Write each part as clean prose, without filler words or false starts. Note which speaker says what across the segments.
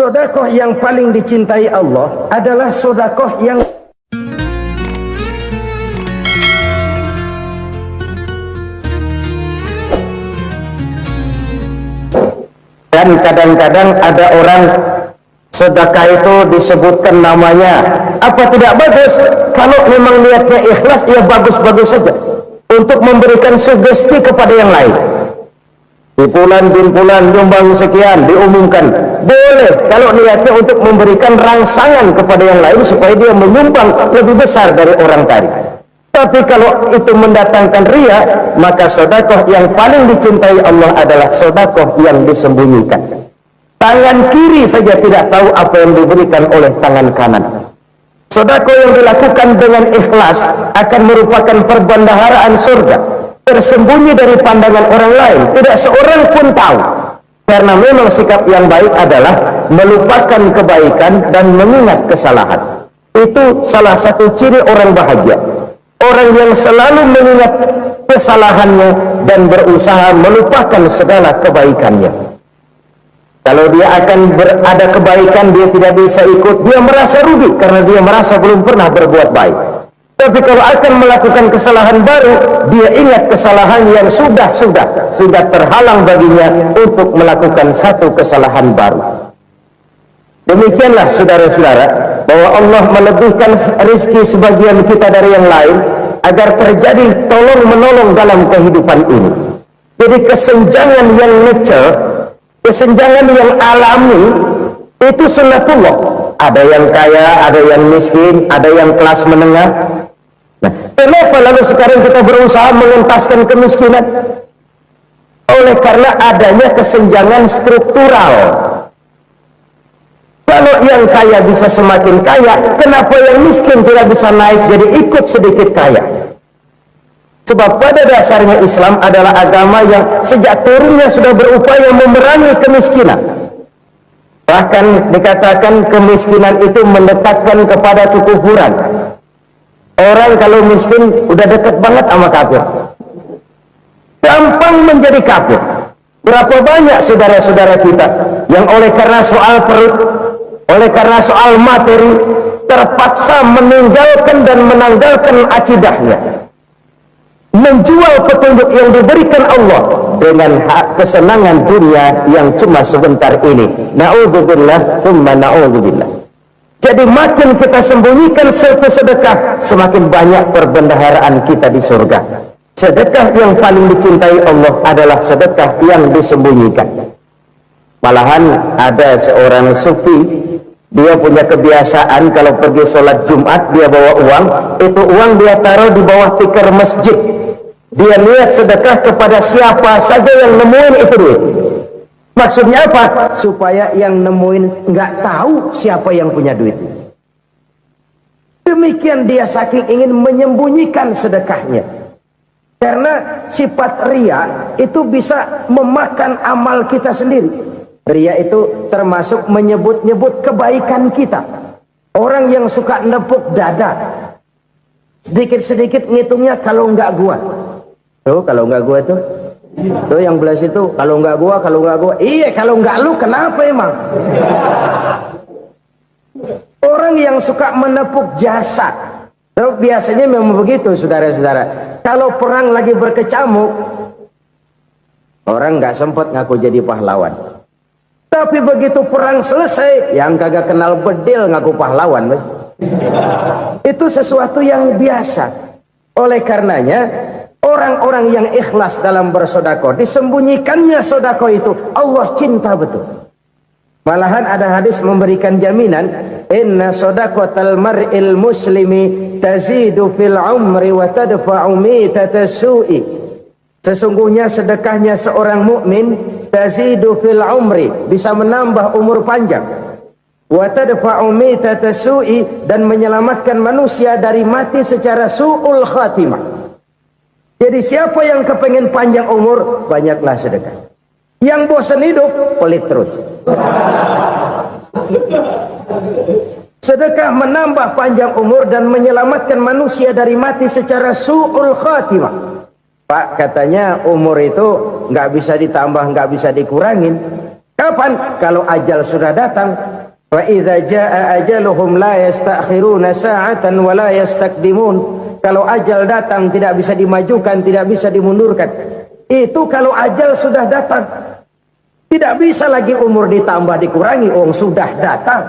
Speaker 1: Sedekah yang paling dicintai Allah adalah sedekah yang dan kadang-kadang ada orang sedekah itu disebutkan namanya. Apa tidak bagus? Kalau memang niatnya ikhlas, ya bagus-bagus saja untuk memberikan sugesti kepada yang lain. Di bulan bin bulan nyumbang sekian diumumkan, boleh kalau niatnya untuk memberikan rangsangan kepada yang lain supaya dia menyumbang lebih besar dari orang tadi. Tapi kalau itu mendatangkan riya, maka sedekah yang paling dicintai Allah adalah sedekah yang disembunyikan. Tangan kiri saja tidak tahu apa yang diberikan oleh tangan kanan. Sedekah yang dilakukan dengan ikhlas akan merupakan perbendaharaan surga, tersembunyi dari pandangan orang lain, tidak seorang pun tahu. Karena memang sikap yang baik adalah melupakan kebaikan dan mengingat kesalahan. Itu salah satu ciri orang bahagia. Orang yang selalu mengingat kesalahannya dan berusaha melupakan segala kebaikannya. Kalau dia akan ada kebaikan, dia tidak bisa ikut, dia merasa rugi karena dia merasa belum pernah berbuat baik. Tapi kalau akan melakukan kesalahan baru, dia ingat kesalahan yang sudah sehingga terhalang baginya untuk melakukan satu kesalahan baru. Demikianlah saudara-saudara, bahwa Allah melebihkan rezeki sebagian kita dari yang lain agar terjadi tolong-menolong dalam kehidupan ini. Jadi kesenjangan yang natural, kesenjangan yang alami, itu sunnatullah. Ada yang kaya, ada yang miskin, ada yang kelas menengah. Nah, kenapa lalu sekarang kita berusaha mengentaskan kemiskinan? Oleh karena adanya kesenjangan struktural. Kalau yang kaya bisa semakin kaya, kenapa yang miskin tidak bisa naik jadi ikut sedikit kaya? Sebab pada dasarnya Islam adalah agama yang sejak turunnya sudah berupaya memerangi kemiskinan. Bahkan dikatakan kemiskinan itu mendekatkan kepada kekufuran. Orang kalau miskin udah dekat banget sama kafir, gampang menjadi kafir. Berapa banyak saudara-saudara kita yang oleh karena soal perut, oleh karena soal materi, terpaksa meninggalkan dan menanggalkan akidahnya, menjual petunjuk yang diberikan Allah dengan hak kesenangan dunia yang cuma sebentar ini. Na'udzubillah, summa na'udzubillah. Jadi makin kita sembunyikan sedekah, semakin banyak perbendaharaan kita di surga. Sedekah yang paling dicintai Allah adalah sedekah yang disembunyikan. Malahan ada seorang sufi, dia punya kebiasaan kalau pergi sholat Jumat dia bawa uang, itu uang dia taruh di bawah tikar masjid. Dia niat sedekah kepada siapa saja yang nemuin itu duit. Maksudnya apa? Supaya yang nemuin nggak tahu siapa yang punya duit. Demikian dia saking ingin menyembunyikan sedekahnya. Karena sifat riya itu bisa memakan amal kita sendiri. Riya itu termasuk menyebut-nyebut kebaikan kita. Orang yang suka nepuk dada, sedikit-sedikit ngitungnya kalau nggak gua. Tuh kalau nggak gua tuh yang belah situ, kalau nggak gua. Iya, kalau nggak lu kenapa emang? Orang yang suka menepuk jasad, biasanya memang begitu saudara-saudara. Kalau perang lagi berkecamuk, orang nggak sempat ngaku jadi pahlawan. Tapi begitu perang selesai, yang kagak kenal bedil ngaku pahlawan, mas. Itu sesuatu yang biasa. Oleh karenanya, orang-orang yang ikhlas dalam bersedekah, disembunyikannya sedekah itu, Allah cinta betul. Malahan ada hadis memberikan jaminan, inna sedaqatal mar'il muslimi tazidu fil umri wa tadfa'u mitatas su'i. Sesungguhnya sedekahnya seorang mukmin tazidu fil umri, bisa menambah umur panjang, wa tadfa'u mitatas su'i, dan menyelamatkan manusia dari mati secara su'ul khatimah. Jadi siapa yang kepengen panjang umur, banyaklah sedekah. Yang bosan hidup, pelit terus. Sedekah menambah panjang umur dan menyelamatkan manusia dari mati secara su'ul khatimah. Pak, katanya umur itu nggak bisa ditambah, nggak bisa dikurangin. Kapan? Kalau ajal sudah datang. Wa idza jaa ajaluhum la yastakhiruna sa'atan wa la yastakdimun. Kalau ajal datang tidak bisa dimajukan, tidak bisa dimundurkan. Itu kalau ajal sudah datang. Tidak bisa lagi umur ditambah dikurangi, sudah datang.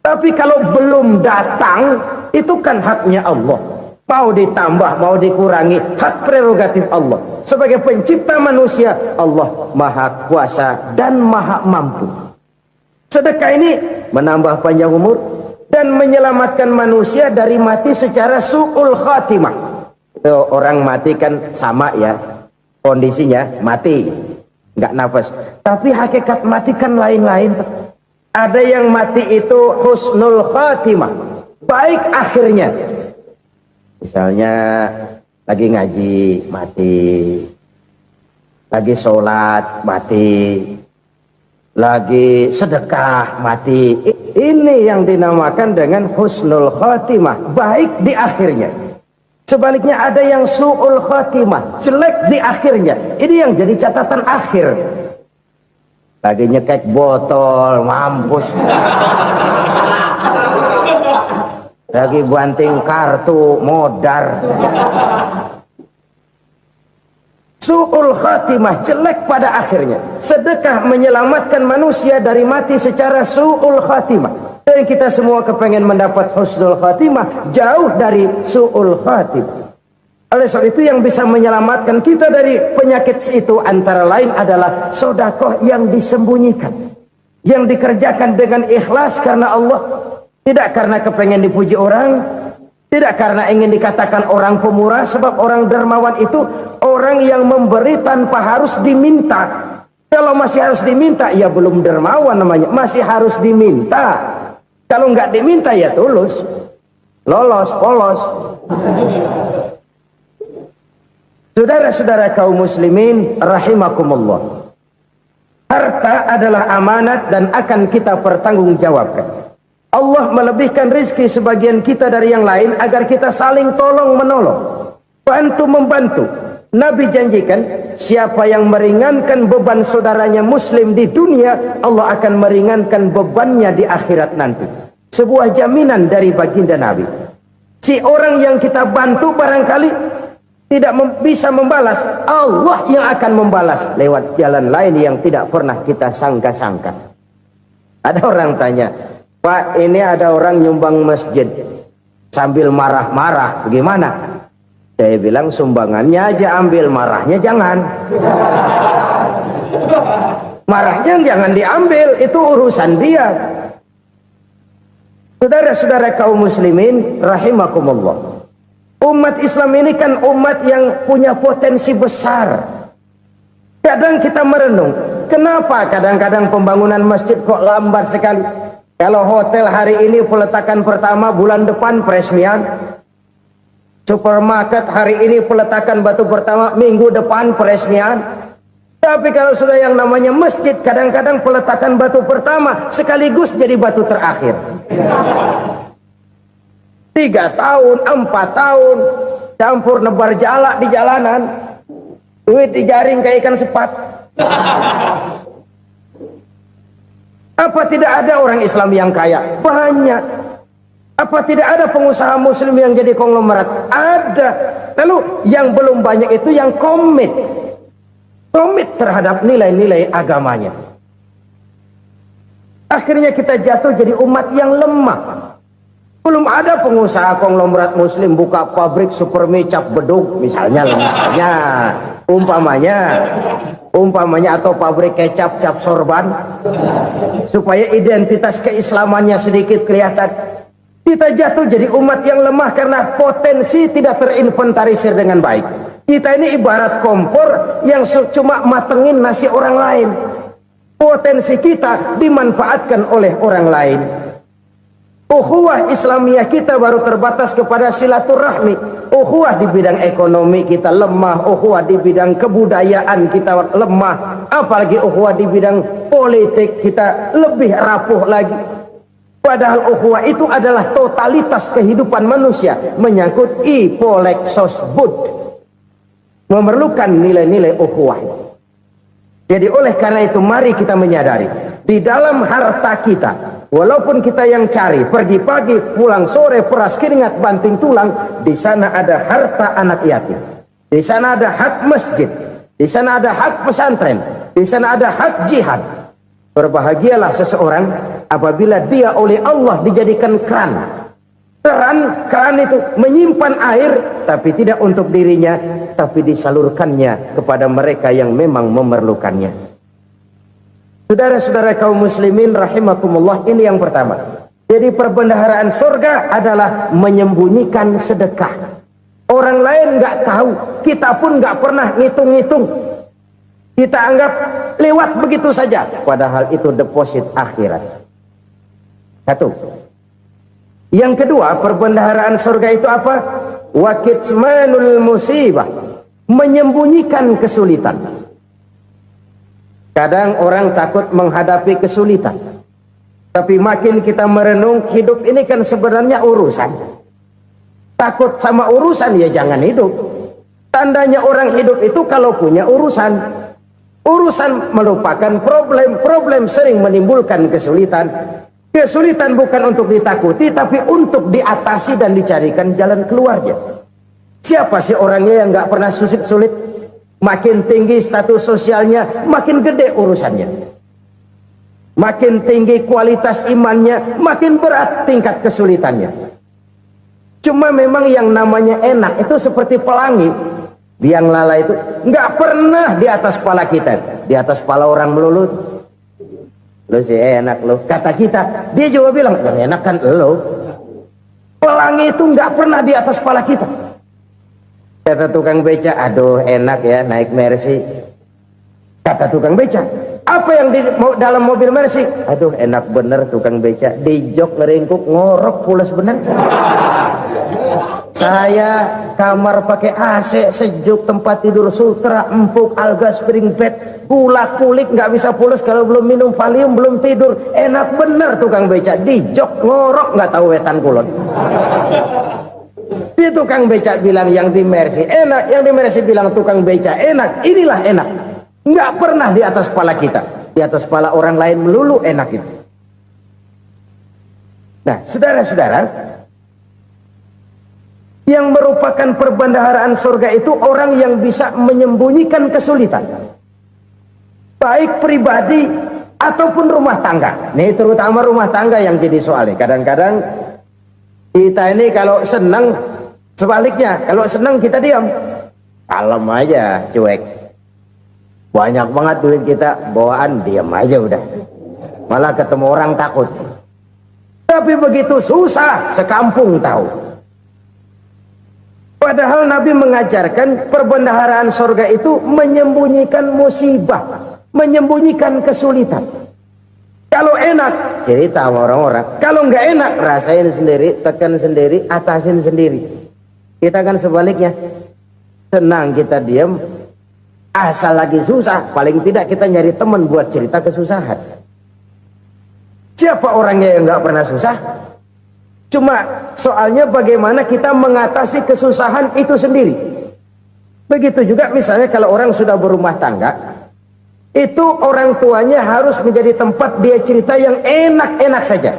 Speaker 1: Tapi kalau belum datang, itu kan haknya Allah. Mau ditambah, mau dikurangi, hak prerogatif Allah. Sebagai pencipta manusia, Allah Maha Kuasa dan Maha Mampu. Sedekah ini menambah panjang umur dan menyelamatkan manusia dari mati secara su'ul khatimah. Itu orang mati kan sama ya, kondisinya mati, nggak nafas. Tapi hakikat mati kan lain-lain. Ada yang mati itu husnul khatimah, baik akhirnya. Misalnya lagi ngaji mati, lagi sholat mati, lagi sedekah mati. Ini yang dinamakan dengan husnul khatimah, baik di akhirnya. Sebaliknya ada yang su'ul khatimah, jelek di akhirnya. Ini yang jadi catatan akhir. Lagi nyekek botol, mampus. Lagi banting kartu, modar. Su'ul khatimah, jelek pada akhirnya. Sedekah menyelamatkan manusia dari mati secara su'ul khatimah. Dan kita semua kepengen mendapat husnul khatimah, jauh dari su'ul khatimah. Oleh sebab itu yang bisa menyelamatkan kita dari penyakit itu antara lain adalah sedekah yang disembunyikan, yang dikerjakan dengan ikhlas karena Allah, tidak karena kepengen dipuji orang, tidak karena ingin dikatakan orang pemurah. Sebab orang dermawan itu orang yang memberi tanpa harus diminta. Kalau masih harus diminta, ya belum dermawan namanya, masih harus diminta. Kalau nggak diminta ya tulus, lolos, polos. Saudara-saudara kaum muslimin rahimakumullah, harta adalah amanat dan akan kita pertanggungjawabkan. Allah melebihkan rizki sebagian kita dari yang lain agar kita saling tolong menolong, bantu membantu. Nabi janjikan siapa yang meringankan beban saudaranya muslim di dunia, Allah akan meringankan bebannya di akhirat nanti. Sebuah jaminan dari baginda Nabi. Si orang yang kita bantu barangkali tidak bisa membalas, Allah yang akan membalas lewat jalan lain yang tidak pernah kita sangka-sangka. Ada orang tanya, Pak, ini ada orang nyumbang masjid sambil marah-marah, bagaimana? Saya bilang sumbangannya aja ambil, marahnya jangan. Marahnya jangan diambil, itu urusan dia. Saudara-saudara kaum muslimin rahimakumullah, umat Islam ini kan umat yang punya potensi besar. Kadang kita merenung, kenapa kadang-kadang pembangunan masjid kok lambat sekali? Kalau hotel hari ini peletakan pertama, bulan depan peresmian. Supermarket hari ini peletakan batu pertama, minggu depan peresmian. Tapi kalau sudah yang namanya masjid, kadang-kadang peletakan batu pertama sekaligus jadi batu terakhir. 3 tahun, 4 tahun, campur nebar jalak di jalanan, duit dijaring kayak ikan sepat. Apa tidak ada orang Islam yang kaya? Banyak. Apa tidak ada pengusaha muslim yang jadi konglomerat? Ada. Lalu yang belum banyak itu yang komit terhadap nilai-nilai agamanya. Akhirnya kita jatuh jadi umat yang lemah. Belum ada pengusaha konglomerat muslim buka pabrik supermi cap beduk misalnya umpamanya atau pabrik kecap cap sorban supaya identitas keislamannya sedikit kelihatan. Kita jatuh jadi umat yang lemah karena potensi tidak terinventarisir dengan baik. Kita ini ibarat kompor yang cuma matengin nasi orang lain. Potensi kita dimanfaatkan oleh orang lain. Ukhuwah Islamiyah kita baru terbatas kepada silaturahmi. Ukhuwah di bidang ekonomi kita lemah, ukhuwah di bidang kebudayaan kita lemah, apalagi ukhuwah di bidang politik kita lebih rapuh lagi. Padahal ukhuwah itu adalah totalitas kehidupan manusia, menyangkut ipolek sosbud, memerlukan nilai-nilai ukhuwah. Jadi oleh karena itu mari kita menyadari di dalam harta kita, walaupun kita yang cari pergi pagi pulang sore peras keringat banting tulang, di sana ada harta anak yatim, di sana ada hak masjid, di sana ada hak pesantren, di sana ada hak jihad. Berbahagialah seseorang apabila dia oleh Allah dijadikan keran itu menyimpan air, tapi tidak untuk dirinya, tapi disalurkannya kepada mereka yang memang memerlukannya. Saudara-saudara kaum muslimin rahimakumullah, ini yang pertama. Jadi perbendaharaan surga adalah menyembunyikan sedekah. Orang lain nggak tahu, kita pun nggak pernah ngitung-ngitung. Kita anggap lewat begitu saja, padahal itu deposit akhirat. Satu. Yang kedua, perbendaharaan surga itu apa? Wa kitmanul musibah, menyembunyikan kesulitan. Kadang orang takut menghadapi kesulitan, tapi makin kita merenung, hidup ini kan sebenarnya urusan. Takut sama urusan, ya jangan hidup. Tandanya orang hidup itu kalau punya urusan. Urusan melupakan problem, problem sering menimbulkan kesulitan. Kesulitan bukan untuk ditakuti, tapi untuk diatasi dan dicarikan jalan keluarnya. Siapa sih orangnya yang nggak pernah sulit-sulit? Makin tinggi status sosialnya, makin gede urusannya. Makin tinggi kualitas imannya, makin berat tingkat kesulitannya. Cuma memang yang namanya enak itu seperti pelangi. Biang lala itu nggak pernah di atas kepala kita, di atas kepala orang melulu. Lo sih enak lo, kata kita. Dia juga bilang yang enak kan lo. Pelangi itu nggak pernah di atas kepala kita. Kata tukang beca, aduh enak ya naik Mercy. Kata tukang beca, apa yang di dalam mobil Mercy? Aduh enak bener tukang beca, di jok ngeringkuk ngorok pulas bener. Saya kamar pakai AC sejuk, tempat tidur sutra empuk, alga spring bed, kulak kulik nggak bisa pulas kalau belum minum Valium, belum tidur. Enak bener tukang beca, di jok ngorok nggak tahu wetan kulon. Si tukang beca bilang yang di Mercy enak, yang di Mercy bilang tukang beca enak. Inilah enak, nggak pernah di atas kepala kita, di atas kepala orang lain melulu enak itu. Nah saudara-saudara, yang merupakan perbendaharaan surga itu orang yang bisa menyembunyikan kesulitan, baik pribadi ataupun rumah tangga. Nih terutama rumah tangga yang jadi soalnya. Kadang-kadang kita ini kalau senang, sebaliknya kalau senang kita diam, kalem aja, cuek. Banyak banget duit kita bawaan, diam aja udah. Malah ketemu orang takut. Tapi begitu susah, sekampung tahu. Padahal Nabi mengajarkan perbendaharaan surga itu menyembunyikan musibah, menyembunyikan kesulitan. Kalau enak, cerita sama orang-orang. Kalau nggak enak, rasain sendiri, tekan sendiri, atasin sendiri. Kita kan sebaliknya. Senang kita diam, asal lagi susah, paling tidak kita nyari teman buat cerita kesusahan. Siapa orangnya yang nggak pernah susah? Cuma soalnya bagaimana kita mengatasi kesusahan itu sendiri. Begitu juga misalnya kalau orang sudah berumah tangga, itu orang tuanya harus menjadi tempat dia cerita yang enak-enak saja.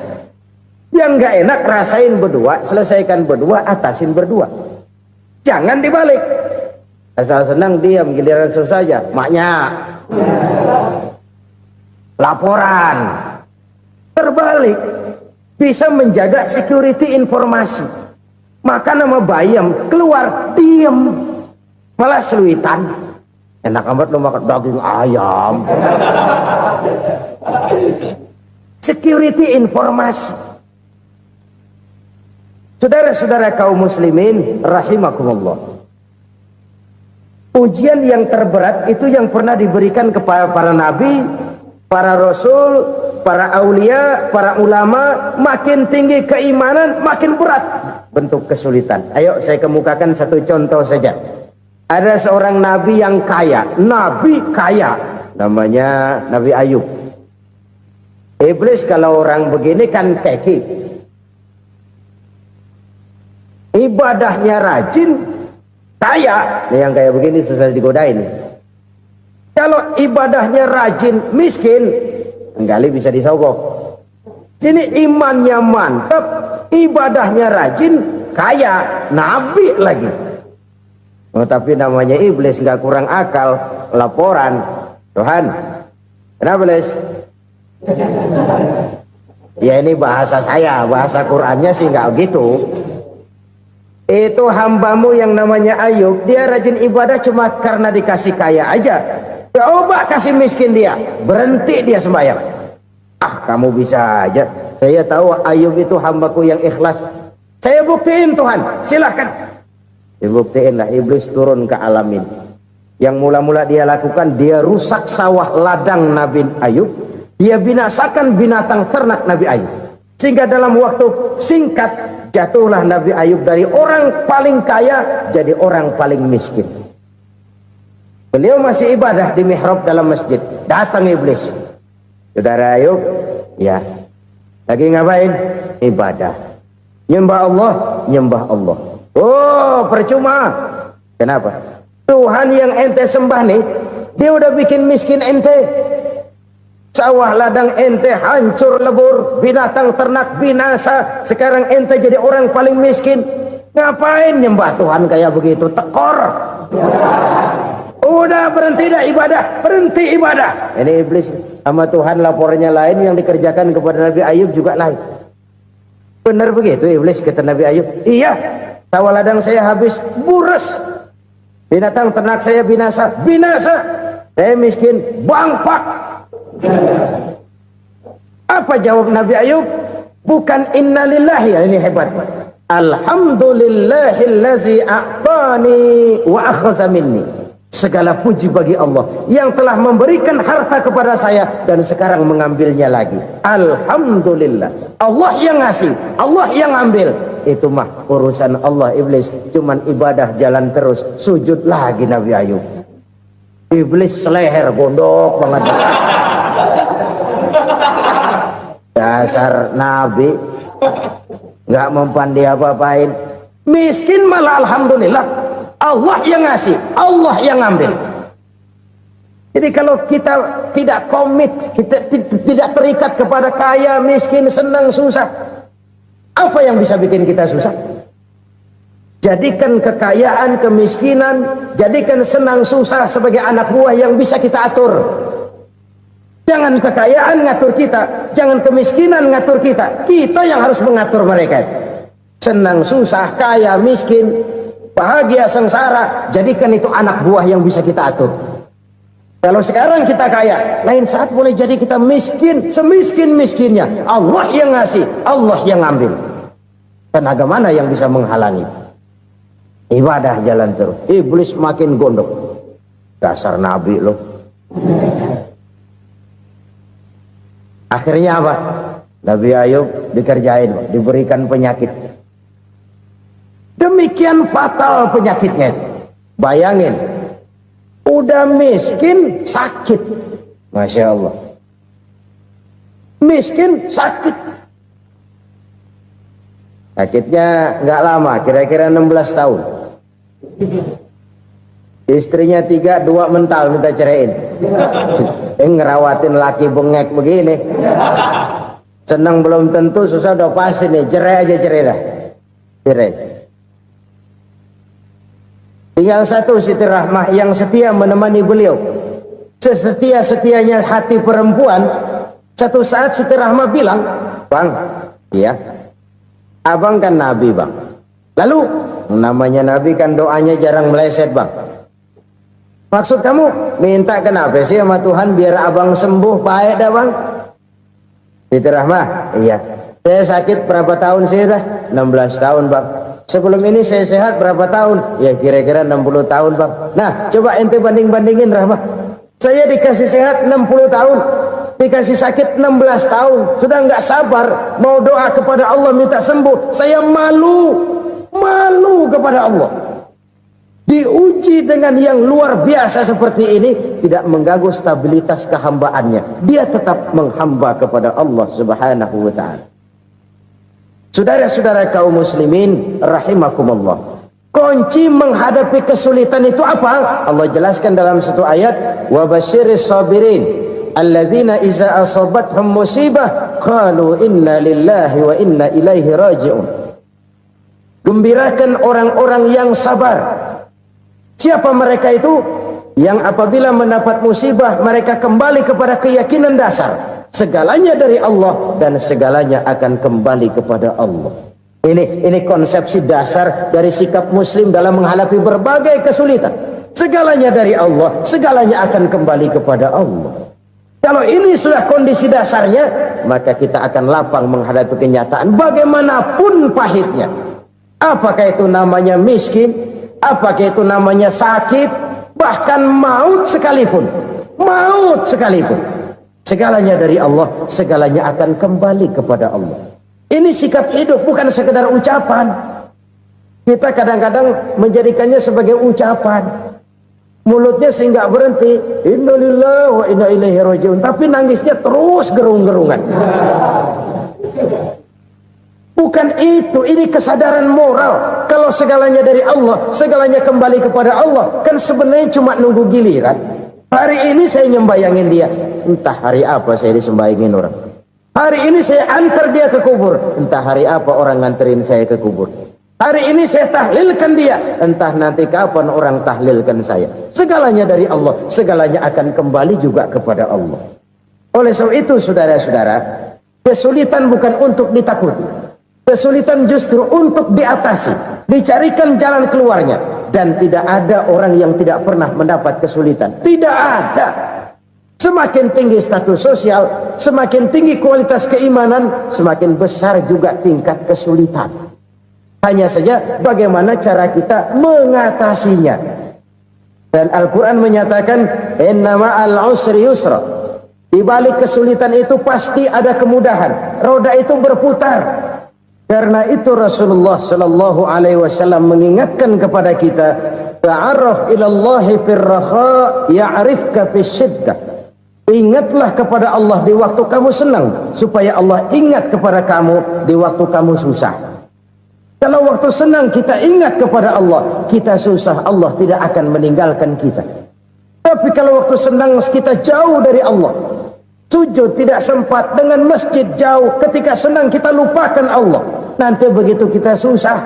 Speaker 1: Yang nggak enak rasain berdua, selesaikan berdua, atasin berdua. Jangan dibalik. Asal senang diam, giliran susah saja. Maknya laporan. Terbalik. Bisa menjaga security informasi. Maka nama bayam keluar diam, malah seluitan. Enak amat lo makan daging ayam. Security informasi. Saudara-saudara kaum muslimin rahimakumullah, ujian yang terberat itu yang pernah diberikan kepada para nabi, para rasul, para aulia, para ulama. Makin tinggi keimanan, makin berat bentuk kesulitan. Ayo saya kemukakan satu contoh saja. Ada seorang nabi yang kaya, nabi kaya, namanya Nabi Ayub. Iblis kalau orang begini kan keki, ibadahnya rajin, kaya. Nih yang kayak begini susah digodain. Kalau ibadahnya rajin, miskin, kali bisa disogok. Sini imannya mantap, ibadahnya rajin, kaya, nabi lagi. Oh, tapi namanya iblis, nggak kurang akal. Laporan, Tuhan, kenapa Les? Ya ini bahasa saya, bahasa Qurannya sih nggak gitu. Itu hambamu yang namanya Ayub, dia rajin ibadah cuma karena dikasih kaya aja. Coba kasih miskin dia, berhenti dia sembahyang. Ah, kamu bisa aja. Saya tahu Ayub itu hambaku yang ikhlas. Saya buktiin Tuhan, silahkan. Dibuktiin lah, iblis turun ke alam ini. Yang mula-mula dia lakukan, dia rusak sawah ladang Nabi Ayub. Dia binasakan binatang ternak Nabi Ayub. Sehingga dalam waktu singkat, jatuhlah Nabi Ayub dari orang paling kaya jadi orang paling miskin. Beliau masih ibadah di mihrab dalam masjid. Datang iblis. Saudara Ayub, ya, lagi ngapain? Ibadah. Nyembah Allah, nyembah Allah. Oh, percuma. Kenapa? Tuhan yang ente sembah nih, dia udah bikin miskin ente. Sawah ladang ente hancur lebur, binatang ternak binasa. Sekarang ente jadi orang paling miskin. Ngapain nyembah Tuhan kayak begitu? Tekor. Udah berhenti dah ibadah, berhenti ibadah. Ini iblis sama Tuhan laporannya lain, yang dikerjakan kepada Nabi Ayub juga lain. Benar begitu iblis, kata Nabi Ayub. Iya, sawah ladang saya habis, buras. Binatang ternak saya binasa, binasa. Saya miskin, bangpak. Apa jawab Nabi Ayub? Bukan innalillahi, ini hebat. Alhamdulillahillazi a'tani wa akhza minni. Segala puji bagi Allah yang telah memberikan harta kepada saya dan sekarang mengambilnya lagi. Alhamdulillah. Allah yang ngasih, Allah yang ambil. Itu mah urusan Allah. Iblis cuman ibadah jalan terus, sujud lagi Nabi Ayub. Iblis seleher gondok banget. Dasar Nabi nggak mempan dia apa-apain. Miskin malah alhamdulillah. Allah yang ngasih, Allah yang ambil. Jadi kalau kita tidak komit, kita tidak terikat kepada kaya, miskin, senang, susah, apa yang bisa bikin kita susah? Jadikan kekayaan, kemiskinan, jadikan senang, susah sebagai anak buah yang bisa kita atur. Jangan kekayaan ngatur kita, jangan kemiskinan ngatur kita. Kita yang harus mengatur mereka. Senang, susah, kaya, miskin, bahagia, sengsara, jadikan itu anak buah yang bisa kita atur. Kalau sekarang kita kaya, lain saat boleh jadi kita miskin, semiskin-miskinnya. Allah yang ngasih, Allah yang ambil. Tenaga mana yang bisa menghalangi? Ibadah jalan terus. Iblis makin gondok. Dasar Nabi loh. Akhirnya apa? Nabi Ayub dikerjain, diberikan penyakit. Demikian fatal penyakitnya. Bayangin, udah miskin sakit. Masya Allah. Miskin sakit. Sakitnya nggak lama, kira-kira 16 tahun. Istrinya 3, 2 mental minta ceraiin. Ngerawatin laki bengek begini. Senang belum tentu, susah udah pasti nih. Cerai aja, cerai dah. Cerai. Tinggal satu Siti Rahmah yang setia menemani beliau. Sesetia-setianya hati perempuan. Satu saat Siti Rahmah bilang, "Bang, iya, abang kan Nabi, Bang. Lalu, namanya Nabi kan doanya jarang meleset, Bang. Maksud kamu minta kenapa sih sama Tuhan biar abang sembuh, baik dah, Bang?" Siti Rahmah, iya. Saya sakit berapa tahun sih dah? 16 tahun, Bang. Sebelum ini saya sehat berapa tahun? Ya kira-kira 60 tahun, Bang. Nah, coba ente banding-bandingin, Rahmah. Saya dikasih sehat 60 tahun, dikasih sakit 16 tahun. Sudah nggak sabar mau doa kepada Allah minta sembuh. Saya malu kepada Allah. Diuji dengan yang luar biasa seperti ini, tidak mengganggu stabilitas kehambaannya. Dia tetap menghamba kepada Allah Subhanahu wa ta'ala. Saudara-saudara kaum muslimin rahimakumullah. Kunci menghadapi kesulitan itu apa? Allah jelaskan dalam satu ayat, wa basyiris sabirin alladzina iza asabathum musibah qalu inna lillahi wa inna ilaihi raji'un. Gembirakan orang-orang yang sabar. Siapa mereka itu? Yang apabila mendapat musibah mereka kembali kepada keyakinan dasar, segalanya dari Allah dan segalanya akan kembali kepada Allah. Ini konsepsi dasar dari sikap muslim dalam menghadapi berbagai kesulitan. Segalanya dari Allah, segalanya akan kembali kepada Allah. Kalau ini sudah kondisi dasarnya, maka kita akan lapang menghadapi kenyataan bagaimanapun pahitnya. Apakah itu namanya miskin, apakah itu namanya sakit, bahkan maut sekalipun. Maut sekalipun. Segalanya dari Allah, segalanya akan kembali kepada Allah. Ini sikap hidup, bukan sekedar ucapan. Kita kadang-kadang menjadikannya sebagai ucapan. Mulutnya sehingga berhenti, innalillahi wa inna ilaihi raji'un, tapi nangisnya terus gerung-gerungan. Bukan itu, ini kesadaran moral. Kalau segalanya dari Allah, segalanya kembali kepada Allah, kan sebenarnya cuma nunggu giliran. Hari ini saya nyembayangin dia, entah hari apa saya disembayangin orang. Hari ini saya antar dia ke kubur, entah hari apa orang nganterin saya ke kubur. Hari ini saya tahlilkan dia, entah nanti kapan orang tahlilkan saya. Segalanya dari Allah, segalanya akan kembali juga kepada Allah. Oleh sebab itu saudara-saudara, kesulitan bukan untuk ditakuti. Kesulitan justru untuk diatasi, dicarikan jalan keluarnya. Dan tidak ada orang yang tidak pernah mendapat kesulitan. Tidak ada. Semakin tinggi status sosial, semakin tinggi kualitas keimanan, semakin besar juga tingkat kesulitan. Hanya saja bagaimana cara kita mengatasinya. Dan Al-Quran menyatakan, inna ma'al usri yusra. Di balik kesulitan itu pasti ada kemudahan. Roda itu berputar. Karena itu Rasulullah Sallallahu Alaihi Wasallam mengingatkan kepada kita, ta'arraf ilallahi firraha ya'rifka fisyiddah. Ingatlah kepada Allah di waktu kamu senang, supaya Allah ingat kepada kamu di waktu kamu susah. Kalau waktu senang kita ingat kepada Allah, kita susah, Allah tidak akan meninggalkan kita. Tapi kalau waktu senang kita jauh dari Allah, sujud tidak sempat, dengan masjid jauh, ketika senang kita lupakan Allah. Nanti begitu kita susah,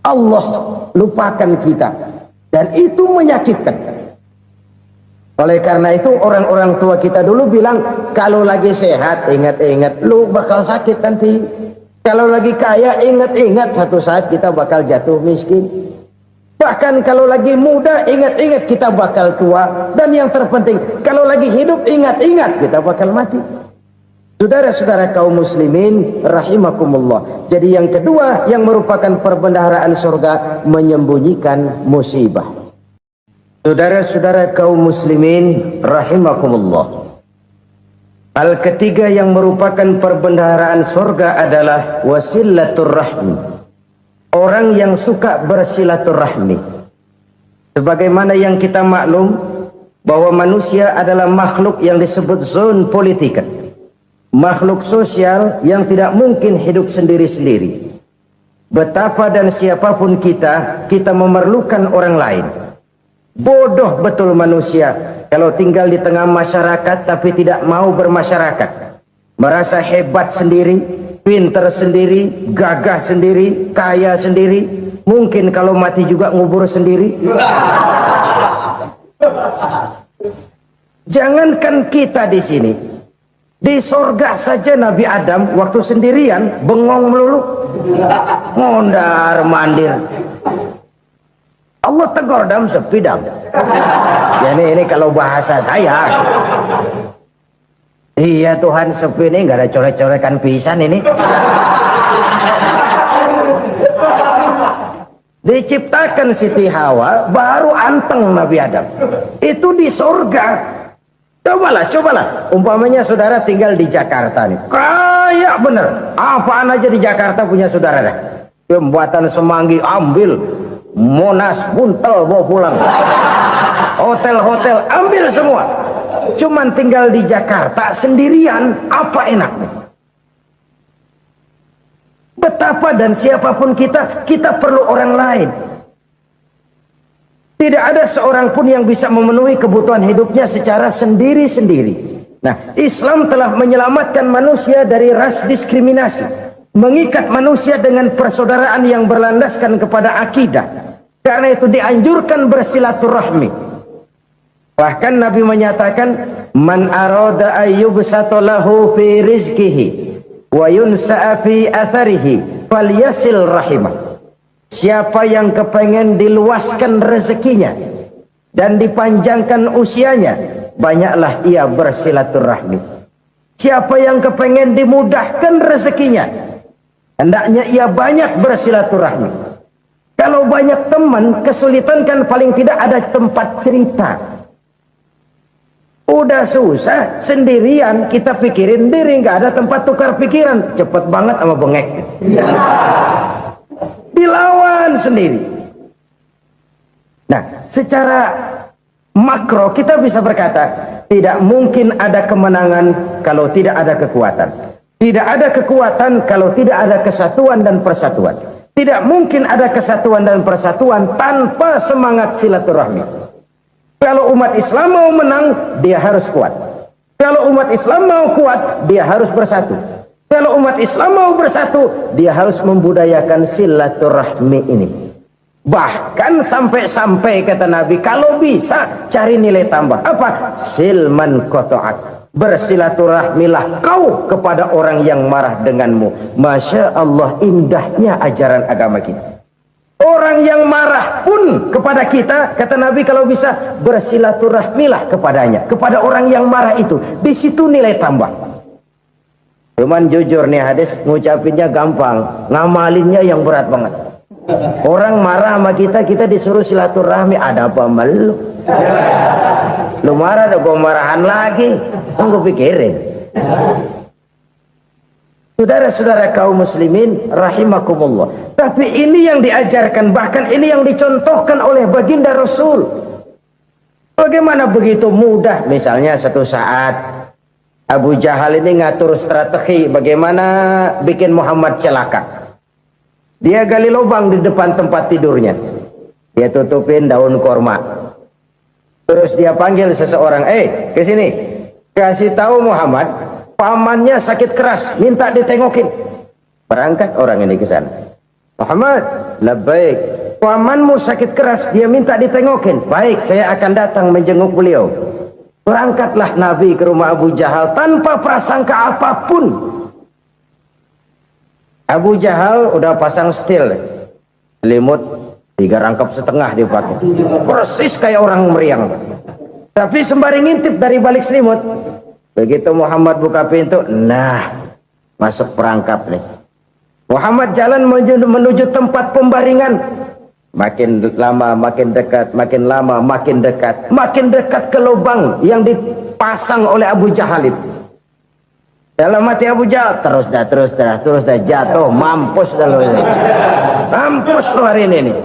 Speaker 1: Allah lupakan kita. Dan itu menyakitkan. Oleh karena itu orang-orang tua kita dulu bilang, kalau lagi sehat ingat-ingat lu bakal sakit nanti. Kalau lagi kaya ingat-ingat satu saat kita bakal jatuh miskin. Bahkan kalau lagi muda ingat-ingat kita bakal tua. Dan yang terpenting kalau lagi hidup ingat-ingat kita bakal mati. Saudara-saudara kaum muslimin rahimakumullah. Jadi yang kedua yang merupakan perbendaharaan surga, menyembunyikan musibah. Saudara-saudara kaum muslimin rahimakumullah. Hal ketiga yang merupakan perbendaharaan surga adalah wasilatur rahmi. Orang yang suka bersilaturahmi. Sebagaimana yang kita maklum bahwa manusia adalah makhluk yang disebut zon politika. Makhluk sosial yang tidak mungkin hidup sendiri-sendiri. Betapa dan siapapun kita memerlukan orang lain. Bodoh betul manusia kalau tinggal di tengah masyarakat tapi tidak mau bermasyarakat. Merasa hebat sendiri, pintar sendiri, gagah sendiri, kaya sendiri. Mungkin kalau mati juga ngubur sendiri. Jangankan kita di sini, di sorga saja Nabi Adam waktu sendirian bengong melulu, mondar mandir. Allah tegur dam sepi dam. Ya ini kalau bahasa saya. Iya Tuhan sepi ini nggak ada coret-coretan pisan ini. Diciptakan Siti Hawa baru anteng Nabi Adam. Itu di surga. Cobalah. Umpamanya saudara tinggal di Jakarta nih. Kayak bener. Apaan aja di Jakarta punya saudara dah. Pembuatan Semanggi ambil. Monas, Buntel bawa pulang. Hotel-hotel ambil semua. Cuman tinggal di Jakarta sendirian, apa enaknya? Betapa dan siapapun kita perlu orang lain. Tidak ada seorang pun yang bisa memenuhi kebutuhan hidupnya secara sendiri-sendiri. Nah, Islam telah menyelamatkan manusia dari ras diskriminasi, mengikat manusia dengan persaudaraan yang berlandaskan kepada akidah. Karena itu dianjurkan bersilaturahmi. Bahkan Nabi menyatakan, man arada ayyubsata lahu fi rizqihi wa yunsa'a fi atharihi falyasil rahimah. Siapa yang kepengen diluaskan rezekinya dan dipanjangkan usianya, banyaklah ia bersilaturahmi. Siapa yang kepengen dimudahkan rezekinya, hendaknya ia banyak bersilaturahmi. Kalau banyak teman, kesulitan kan paling tidak ada tempat cerita. Udah susah, sendirian kita pikirin diri, nggak ada tempat tukar pikiran. Cepet banget sama bengek. Dilawan sendiri. Nah, secara makro kita bisa berkata, tidak mungkin ada kemenangan kalau tidak ada kekuatan. Tidak ada kekuatan kalau tidak ada kesatuan dan persatuan. Tidak mungkin ada kesatuan dan persatuan tanpa semangat silaturahmi. Kalau umat Islam mau menang, dia harus kuat. Kalau umat Islam mau kuat, dia harus bersatu. Kalau umat Islam mau bersatu, dia harus membudayakan silaturahmi ini. Bahkan sampai-sampai kata Nabi, kalau bisa cari nilai tambah. Apa? Silman qata'ak. Bersilaturahmilah kau kepada orang yang marah denganmu. Masya Allah, indahnya ajaran agama kita. Orang yang marah pun kepada kita, kata Nabi, kalau bisa bersilaturahmilah kepadanya, kepada orang yang marah itu. Di situ nilai tambah. Cuman jujur nih hadis, ngucapinnya gampang, ngamalinnya yang berat banget. Orang marah sama kita disuruh silaturahmi, ada apa malu? Lu marah, ada gua marahan lagi, tunggu pikirin. Saudara-saudara kaum muslimin rahimakumullah. Tapi ini yang diajarkan, bahkan ini yang dicontohkan oleh baginda Rasul. Bagaimana begitu mudah, misalnya satu saat Abu Jahal ini ngatur strategi bagaimana bikin Muhammad celaka. Dia gali lubang di depan tempat tidurnya. Dia tutupin daun korma. Terus dia panggil seseorang, ke sini. Kasih tahu Muhammad, pamannya sakit keras, minta ditengokin. Berangkat orang ini ke sana. Muhammad, labbaik. Pamanmu sakit keras, dia minta ditengokin. Baik, saya akan datang menjenguk beliau. Berangkatlah Nabi ke rumah Abu Jahal tanpa prasangka apapun. Abu Jahal udah pasang stil, selimut 3 rangkap setengah dipakai, persis kayak orang meriang. Tapi sembari ngintip dari balik selimut, begitu Muhammad buka pintu, nah masuk perangkap nih. Muhammad jalan menuju tempat pembaringan. Makin lama makin dekat, makin lama makin dekat, makin dekat ke lubang yang dipasang oleh Abu Jahal itu. Dalam hati Abu Jahal, terus dah jatuh, mampus dah lo ini. Mampus lo hari ini nih.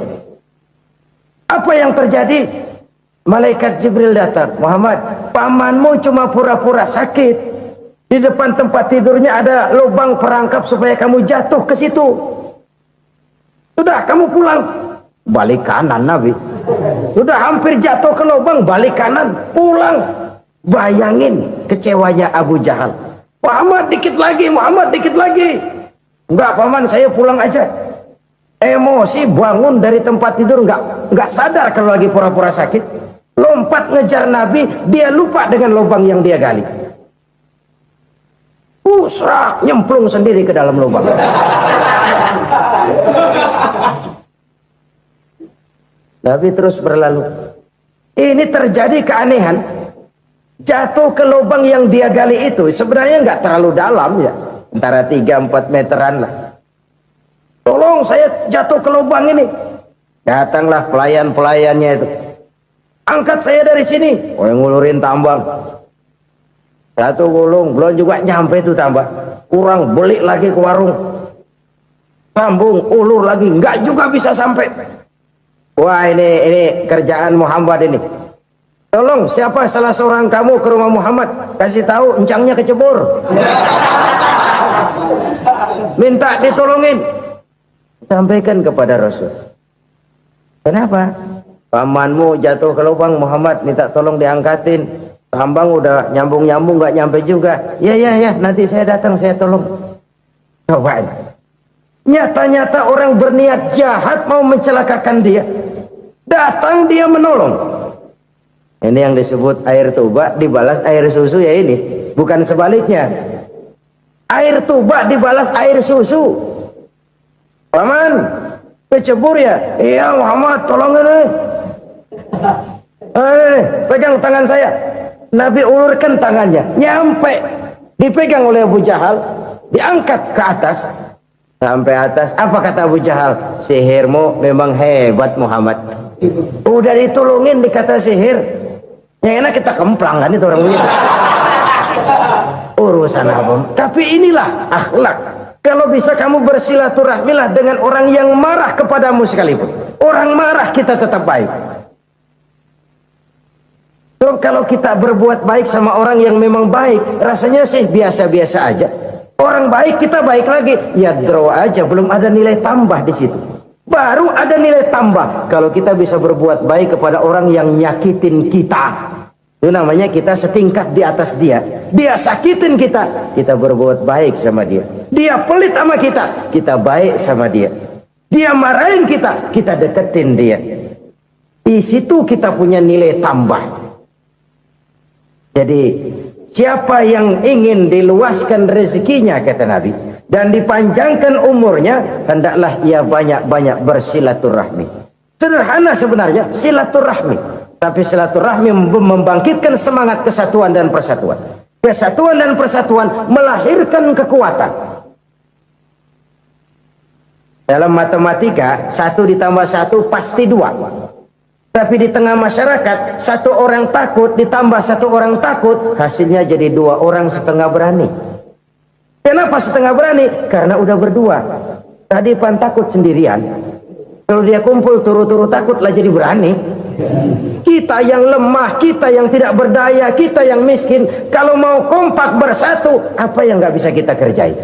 Speaker 1: Apa yang terjadi? Malaikat Jibril datang. Muhammad, pamanmu cuma pura-pura sakit. Di depan tempat tidurnya ada lubang perangkap supaya kamu jatuh ke situ. Sudah, kamu pulang. Balik kanan Nabi. Sudah hampir jatuh ke lubang, balik kanan, pulang. Bayangin kecewanya Abu Jahal. Muhammad dikit lagi, Muhammad dikit lagi. Enggak paman, saya pulang aja. Emosi bangun dari tempat tidur, enggak sadar kalau lagi pura-pura sakit. Lompat ngejar Nabi, dia lupa dengan lubang yang dia gali. Usrak, nyemplung sendiri ke dalam lubang. Nabi terus berlalu. Ini terjadi keanehan. Jatuh ke lubang yang dia gali itu sebenarnya nggak terlalu dalam ya, antara 3-4 meteran lah. Tolong saya jatuh ke lubang ini. Datanglah pelayan-pelayannya itu. Angkat saya dari sini. Oh, yang ngulurin tambang. Satu gulung, belum juga nyampe itu tambang. Kurang, beli lagi ke warung. Sambung, ulur lagi, nggak juga bisa sampai. Wah, ini kerjaan Muhammad ini. Tolong, siapa salah seorang kamu ke rumah Muhammad, kasih tahu encangnya kecebur. Minta ditolongin. Sampaikan kepada Rasul. Kenapa? Pamanmu jatuh ke lubang, Muhammad minta tolong diangkatin. Hambang udah nyambung-nyambung gak nyampe juga. Ya, nanti saya datang, saya tolong. Cobain. Nyata-nyata orang berniat jahat mau mencelakakan dia. Datang dia menolong. Ini yang disebut air tuba dibalas air susu ya ini. Bukan sebaliknya. Air tuba dibalas air susu. Paman, kecebur ya? Iya Muhammad, tolong ini. Pegang tangan saya. Nabi ulurkan tangannya, nyampe, dipegang oleh Abu Jahal, diangkat ke atas, sampai atas. Apa kata Abu Jahal? Sihirmu memang hebat Muhammad. Udah ditolongin dikata sihir. Yang enak kita kemplang kan itu orang begitu. Urusan apa? Tapi inilah akhlak. Kalau bisa kamu bersilaturahmilah dengan orang yang marah kepadamu sekalipun. Orang marah kita tetap baik. So, kalau kita berbuat baik sama orang yang memang baik, rasanya sih biasa-biasa aja. Orang baik kita baik lagi, ya draw aja, belum ada nilai tambah di situ. Baru ada nilai tambah kalau kita bisa berbuat baik kepada orang yang nyakitin kita. Itu namanya kita setingkat di atas dia. Dia sakitin kita, kita berbuat baik sama dia. Dia pelit sama kita, kita baik sama dia. Dia marahin kita, kita deketin dia. Di situ kita punya nilai tambah. Jadi siapa yang ingin diluaskan rezekinya kata Nabi dan dipanjangkan umurnya, hendaklah ia banyak-banyak bersilaturahmi. Sederhana sebenarnya silaturahmi, tapi silaturahmi membangkitkan semangat kesatuan dan persatuan. Kesatuan dan persatuan melahirkan kekuatan. Dalam matematika 1 ditambah 1 pasti 2. Tapi di tengah masyarakat, 1 orang takut ditambah 1 orang takut, hasilnya jadi 2 orang setengah berani. Kenapa setengah berani? Karena udah berdua. Tadi pan takut sendirian. Kalau dia kumpul turu-turu takutlah jadi berani. Kita yang lemah, kita yang tidak berdaya, kita yang miskin, kalau mau kompak bersatu, apa yang nggak bisa kita kerjain?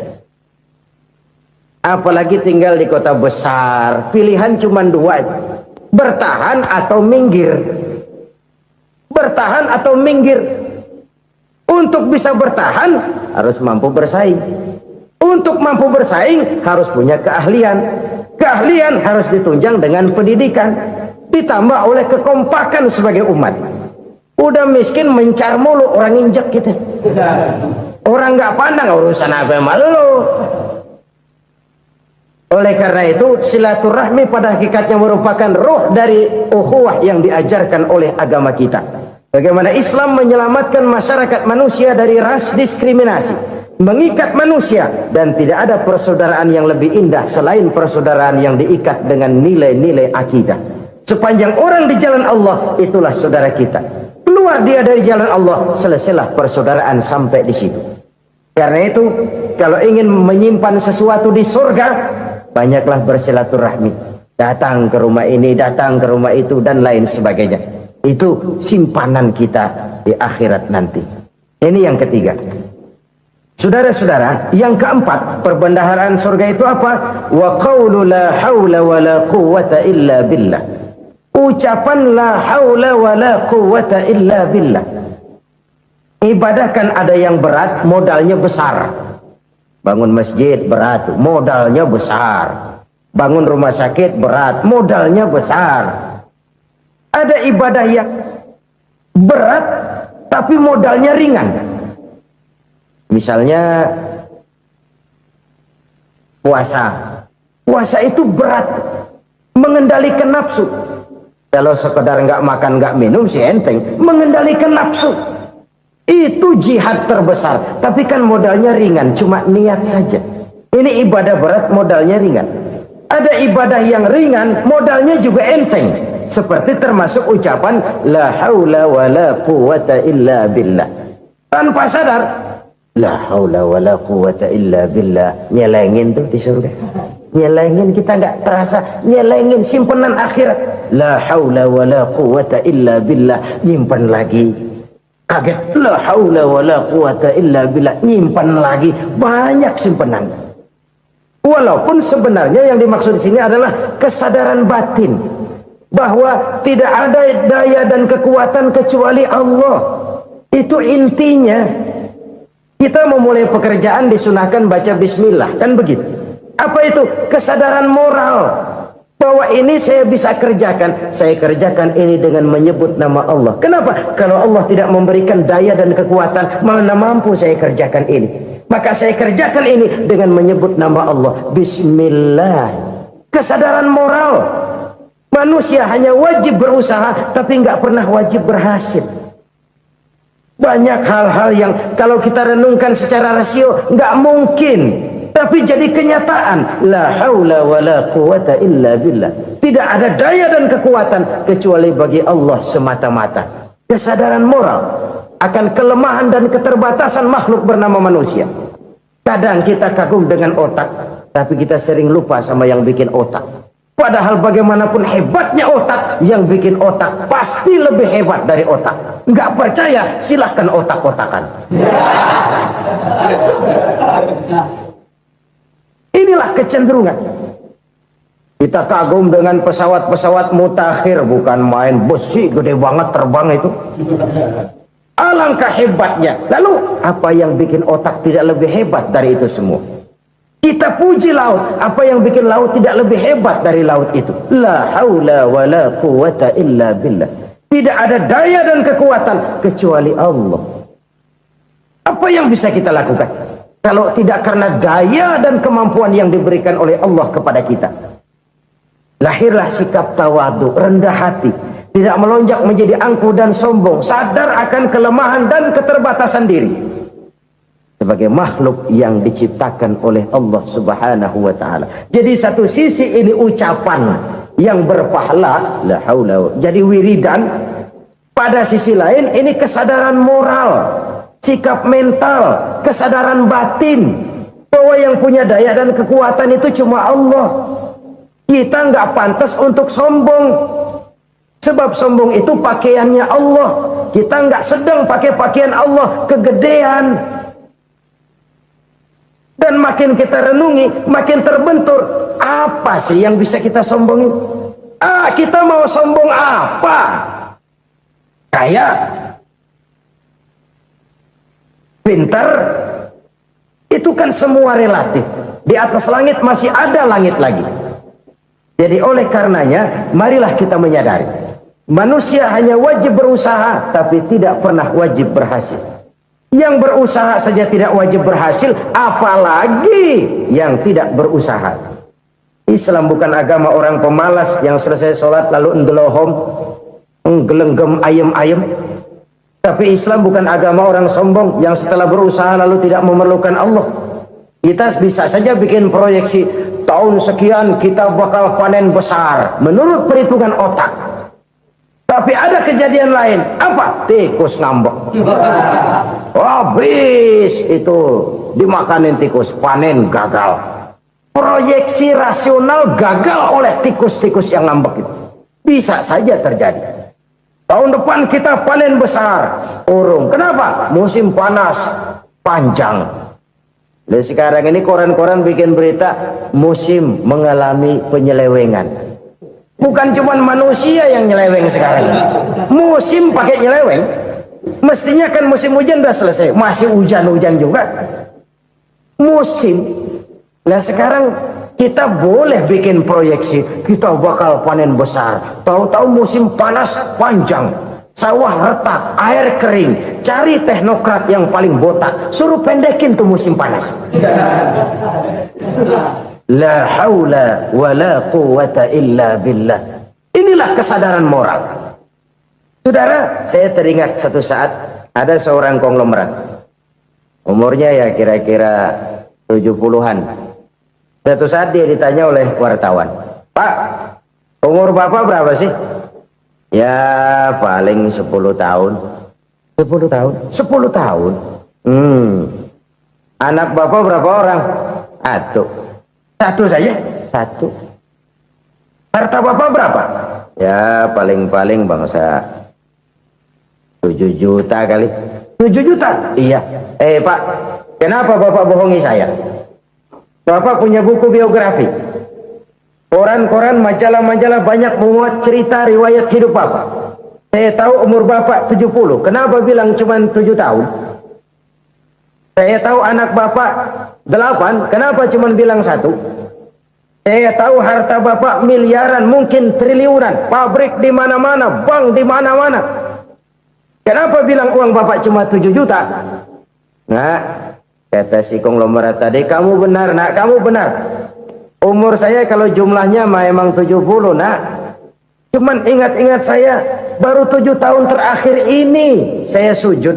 Speaker 1: Apalagi tinggal di kota besar, pilihan cuma 2. Bertahan atau minggir. Bertahan atau minggir. Untuk bisa bertahan harus mampu bersaing. Untuk mampu bersaing harus punya keahlian. Keahlian harus ditunjang dengan pendidikan, ditambah oleh kekompakan sebagai umat. Udah miskin mencar mulu, orang injak kita. Orang nggak pandang urusan apa malu. Oleh karena itu silaturahmi pada hakikatnya merupakan roh dari ukhuwah yang diajarkan oleh agama kita. Bagaimana Islam menyelamatkan masyarakat manusia dari ras diskriminasi, mengikat manusia, dan tidak ada persaudaraan yang lebih indah selain persaudaraan yang diikat dengan nilai-nilai akidah. Sepanjang orang di jalan Allah, itulah saudara kita. Keluar dia dari jalan Allah, selesailah persaudaraan sampai di situ. Karena itu, kalau ingin menyimpan sesuatu di surga, banyaklah bersilaturahmi. Datang ke rumah ini, datang ke rumah itu, dan lain sebagainya. Itu simpanan kita di akhirat nanti. Ini yang ketiga. Saudara-saudara, yang keempat, perbendaharaan surga itu apa? Wa qawlu la hawla wa la quwwata illa billah. Ucapan la hawla wa la quwwata illa billah. Ibadah kan ada yang berat, modalnya besar. Bangun masjid berat, modalnya besar. Bangun rumah sakit berat, modalnya besar. Ada ibadah yang berat tapi modalnya ringan. Misalnya puasa. Puasa itu berat, mengendalikan nafsu. Kalau sekedar nggak makan nggak minum sih enteng, mengendalikan nafsu. Itu jihad terbesar, tapi kan modalnya ringan, cuma niat saja. Ini ibadah berat, modalnya ringan. Ada ibadah yang ringan, modalnya juga enteng. Seperti termasuk ucapan la haula wa la quwwata illa billah. Tanpa sadar, la haula wa la quwwata illa billah. Nyelengin tuh di surga. Nyelengin, kita nggak terasa, nyelengin simpenan akhirat. La haula wa la quwwata illa billah. Nyimpan lagi. Kaget, la haula wa la quwata illa billah, nyimpan lagi, banyak simpenan. Walaupun sebenarnya yang dimaksud di sini adalah kesadaran batin bahwa tidak ada daya dan kekuatan kecuali Allah. Itu intinya. Kita memulai pekerjaan disunahkan baca bismillah, kan begitu. Apa itu? Kesadaran moral bahwa ini saya bisa kerjakan. Saya kerjakan ini dengan menyebut nama Allah. Kenapa? Kalau Allah tidak memberikan daya dan kekuatan, mana mampu saya kerjakan ini. Maka saya kerjakan ini dengan menyebut nama Allah. Bismillah. Kesadaran moral. Manusia hanya wajib berusaha, tapi nggak pernah wajib berhasil. Banyak hal-hal yang kalau kita renungkan secara rasio nggak mungkin, tapi jadi kenyataan. La haula wala quwata illa billah. Tidak ada daya dan kekuatan kecuali bagi Allah semata-mata. Kesadaran moral akan kelemahan dan keterbatasan makhluk bernama manusia. Kadang kita kagum dengan otak, tapi kita sering lupa sama yang bikin otak. Padahal bagaimanapun hebatnya otak, yang bikin otak pasti lebih hebat dari otak. Nggak percaya, silahkan otak-otakan. Inilah kecenderungan. Kita kagum dengan pesawat-pesawat mutakhir, bukan main, besi gede banget terbang itu. Alangkah hebatnya. Lalu apa yang bikin otak tidak lebih hebat dari itu semua? Kita puji laut, apa yang bikin laut tidak lebih hebat dari laut itu? La haula wala quwata illa billah. Tidak ada daya dan kekuatan kecuali Allah. Apa yang bisa kita lakukan kalau tidak karena daya dan kemampuan yang diberikan oleh Allah kepada kita? Lahirlah sikap tawadu, rendah hati, tidak melonjak menjadi angkuh dan sombong, sadar akan kelemahan dan keterbatasan diri sebagai makhluk yang diciptakan oleh Allah Subhanahu wa taala. Jadi satu sisi ini ucapan yang berpahala, la haula, jadi wiridan. Pada sisi lain ini kesadaran moral, sikap mental, kesadaran batin bahwa yang punya daya dan kekuatan itu cuma Allah. Kita nggak pantas untuk sombong, sebab sombong itu pakaiannya Allah. Kita nggak sedang pakai pakaian Allah, kegedean. Dan makin kita renungi, makin terbentur. Apa sih yang bisa kita sombongin? Kita mau sombong apa? Kaya, pintar, itu kan semua relatif. Di atas langit masih ada langit lagi. Jadi oleh karenanya, marilah kita menyadari, manusia hanya wajib berusaha, tapi tidak pernah wajib berhasil. Yang berusaha saja tidak wajib berhasil, apalagi yang tidak berusaha. Islam bukan agama orang pemalas yang selesai sholat lalu ngelohom, nggelenggem ayem-ayem. Tapi Islam bukan agama orang sombong yang setelah berusaha lalu tidak memerlukan Allah. Kita bisa saja bikin proyeksi, tahun sekian kita bakal panen besar menurut perhitungan otak. Tapi ada kejadian lain. Apa? Tikus ngambek. Habis itu dimakanin tikus, panen gagal. Proyeksi rasional gagal oleh tikus-tikus yang ngambek itu. Bisa saja terjadi. Tahun depan kita panen besar, urung. Kenapa? Musim panas panjang. Dan sekarang ini koran-koran bikin berita musim mengalami penyelewengan. Bukan cuma manusia yang nyeleweng sekarang. Musim pakai nyeleweng. Mestinya kan musim hujan udah selesai, masih hujan-hujan juga. Musim. Nah sekarang kita boleh bikin proyeksi, kita bakal panen besar. Tahu-tahu musim panas panjang, sawah retak, air kering. Cari teknokrat yang paling botak, suruh pendekin tuh musim panas. La haula wala quwata illa billah. Inilah kesadaran moral. Saudara, saya teringat satu saat ada seorang konglomerat. Umurnya ya kira-kira 70-an. Satu saat dia ditanya oleh wartawan, "Pak, umur Bapak berapa sih?" "Ya, paling 10 tahun." 10 tahun? 10 tahun? Anak Bapak berapa orang? Satu saja? Satu. Harta Bapak berapa? Ya, paling-paling bangsa 7 juta kali. 7 juta? Iya. Pak, kenapa Bapak bohongi saya? Bapak punya buku biografi. Koran-koran, majalah-majalah banyak memuat cerita riwayat hidup Bapak. Saya tahu umur Bapak 70. Kenapa bilang cuma 7 tahun? Saya tahu anak Bapak 8. Kenapa cuma bilang 1? Saya tahu harta Bapak miliaran, mungkin triliunan. Pabrik di mana-mana, bank di mana-mana. Kenapa bilang uang Bapak cuma 7 juta? Nah, kata si konglomerat tadi, kamu benar nak, kamu benar. Umur saya kalau jumlahnya memang 70 nak. Cuman ingat-ingat saya, baru 7 tahun terakhir ini saya sujud.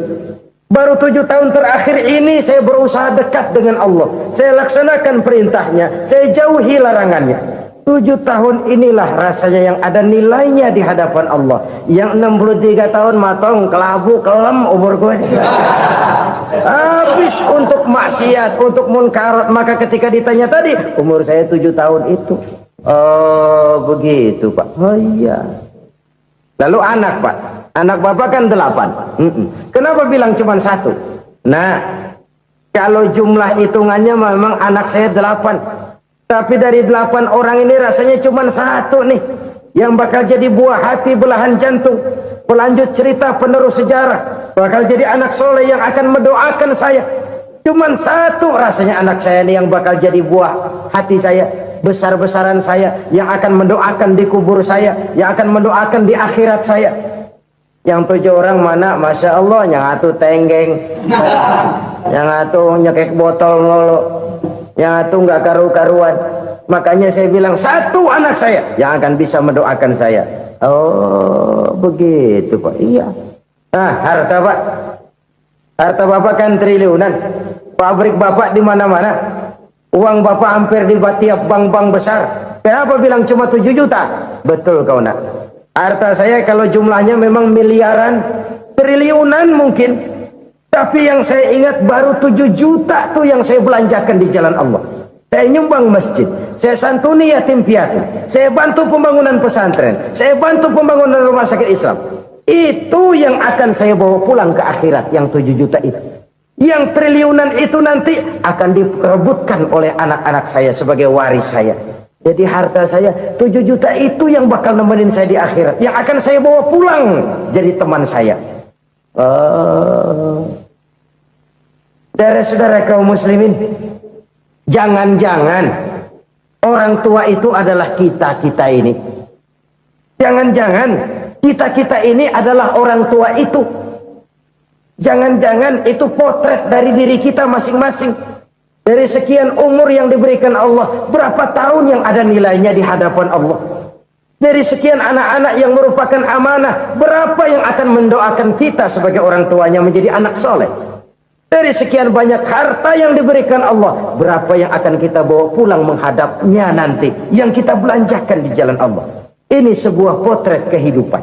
Speaker 1: Baru 7 tahun terakhir ini saya berusaha dekat dengan Allah. Saya laksanakan perintahnya, saya jauhi larangannya. 7 tahun inilah rasanya yang ada nilainya di hadapan Allah. Yang 63 tahun matong, kelabu, kelam umur gue. Habis untuk maksiat, untuk munkarat. Maka ketika ditanya tadi, umur saya 7 tahun itu. Oh begitu Pak. Oh iya. Lalu anak Pak. Anak Bapak kan 8. Kenapa bilang cuma 1? Nah, kalau jumlah hitungannya memang anak saya 8. Tapi dari 8 orang ini rasanya cuma 1 nih yang bakal jadi buah hati, belahan jantung, pelanjut cerita, penerus sejarah, bakal jadi anak soleh yang akan mendoakan saya. Cuma 1 rasanya anak saya ini yang bakal jadi buah hati saya, besar-besaran saya, yang akan mendoakan di kubur saya, yang akan mendoakan di akhirat saya. Yang 7 orang mana? Masya Allah, yang satu tenggeng, yang satu nyekek botol mulu, yang itu nggak karu-karuan. Makanya saya bilang 1 anak saya yang akan bisa mendoakan saya. Oh begitu Pak. Iya. Nah harta Pak, harta Bapak kan triliunan. Pabrik Bapak di mana-mana. Uang Bapak hampir di tiap bank-bank besar. Kenapa bilang cuma 7 juta? Betul kau nak. Harta saya kalau jumlahnya memang miliaran, triliunan mungkin. Tapi yang saya ingat baru 7 juta tuh yang saya belanjakan di jalan Allah. Saya nyumbang masjid, saya santuni yatim piatu, saya bantu pembangunan pesantren, saya bantu pembangunan rumah sakit Islam. Itu yang akan saya bawa pulang ke akhirat, yang 7 juta itu. Yang triliunan itu nanti akan diperebutkan oleh anak-anak saya sebagai waris saya. Jadi harta saya 7 juta itu yang bakal nemenin saya di akhirat, yang akan saya bawa pulang jadi teman saya. Saudara-saudara kaum muslimin, jangan-jangan orang tua itu adalah kita-kita ini. Jangan-jangan kita-kita ini adalah orang tua itu. Jangan-jangan itu potret dari diri kita masing-masing. Dari sekian umur yang diberikan Allah, berapa tahun yang ada nilainya di hadapan Allah? Dari sekian anak-anak yang merupakan amanah, berapa yang akan mendoakan kita sebagai orang tuanya menjadi anak soleh? Dari sekian banyak harta yang diberikan Allah, berapa yang akan kita bawa pulang menghadapnya nanti, yang kita belanjakan di jalan Allah? Ini sebuah potret kehidupan.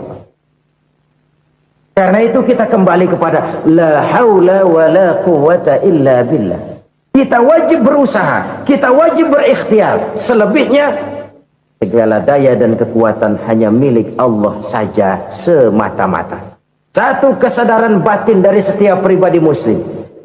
Speaker 1: Karena itu kita kembali kepada la haula wa la quwwata illa billah. Kita wajib berusaha, kita wajib berikhtiar. Selebihnya segala daya dan kekuatan hanya milik Allah saja semata-mata. Satu kesadaran batin dari setiap pribadi muslim.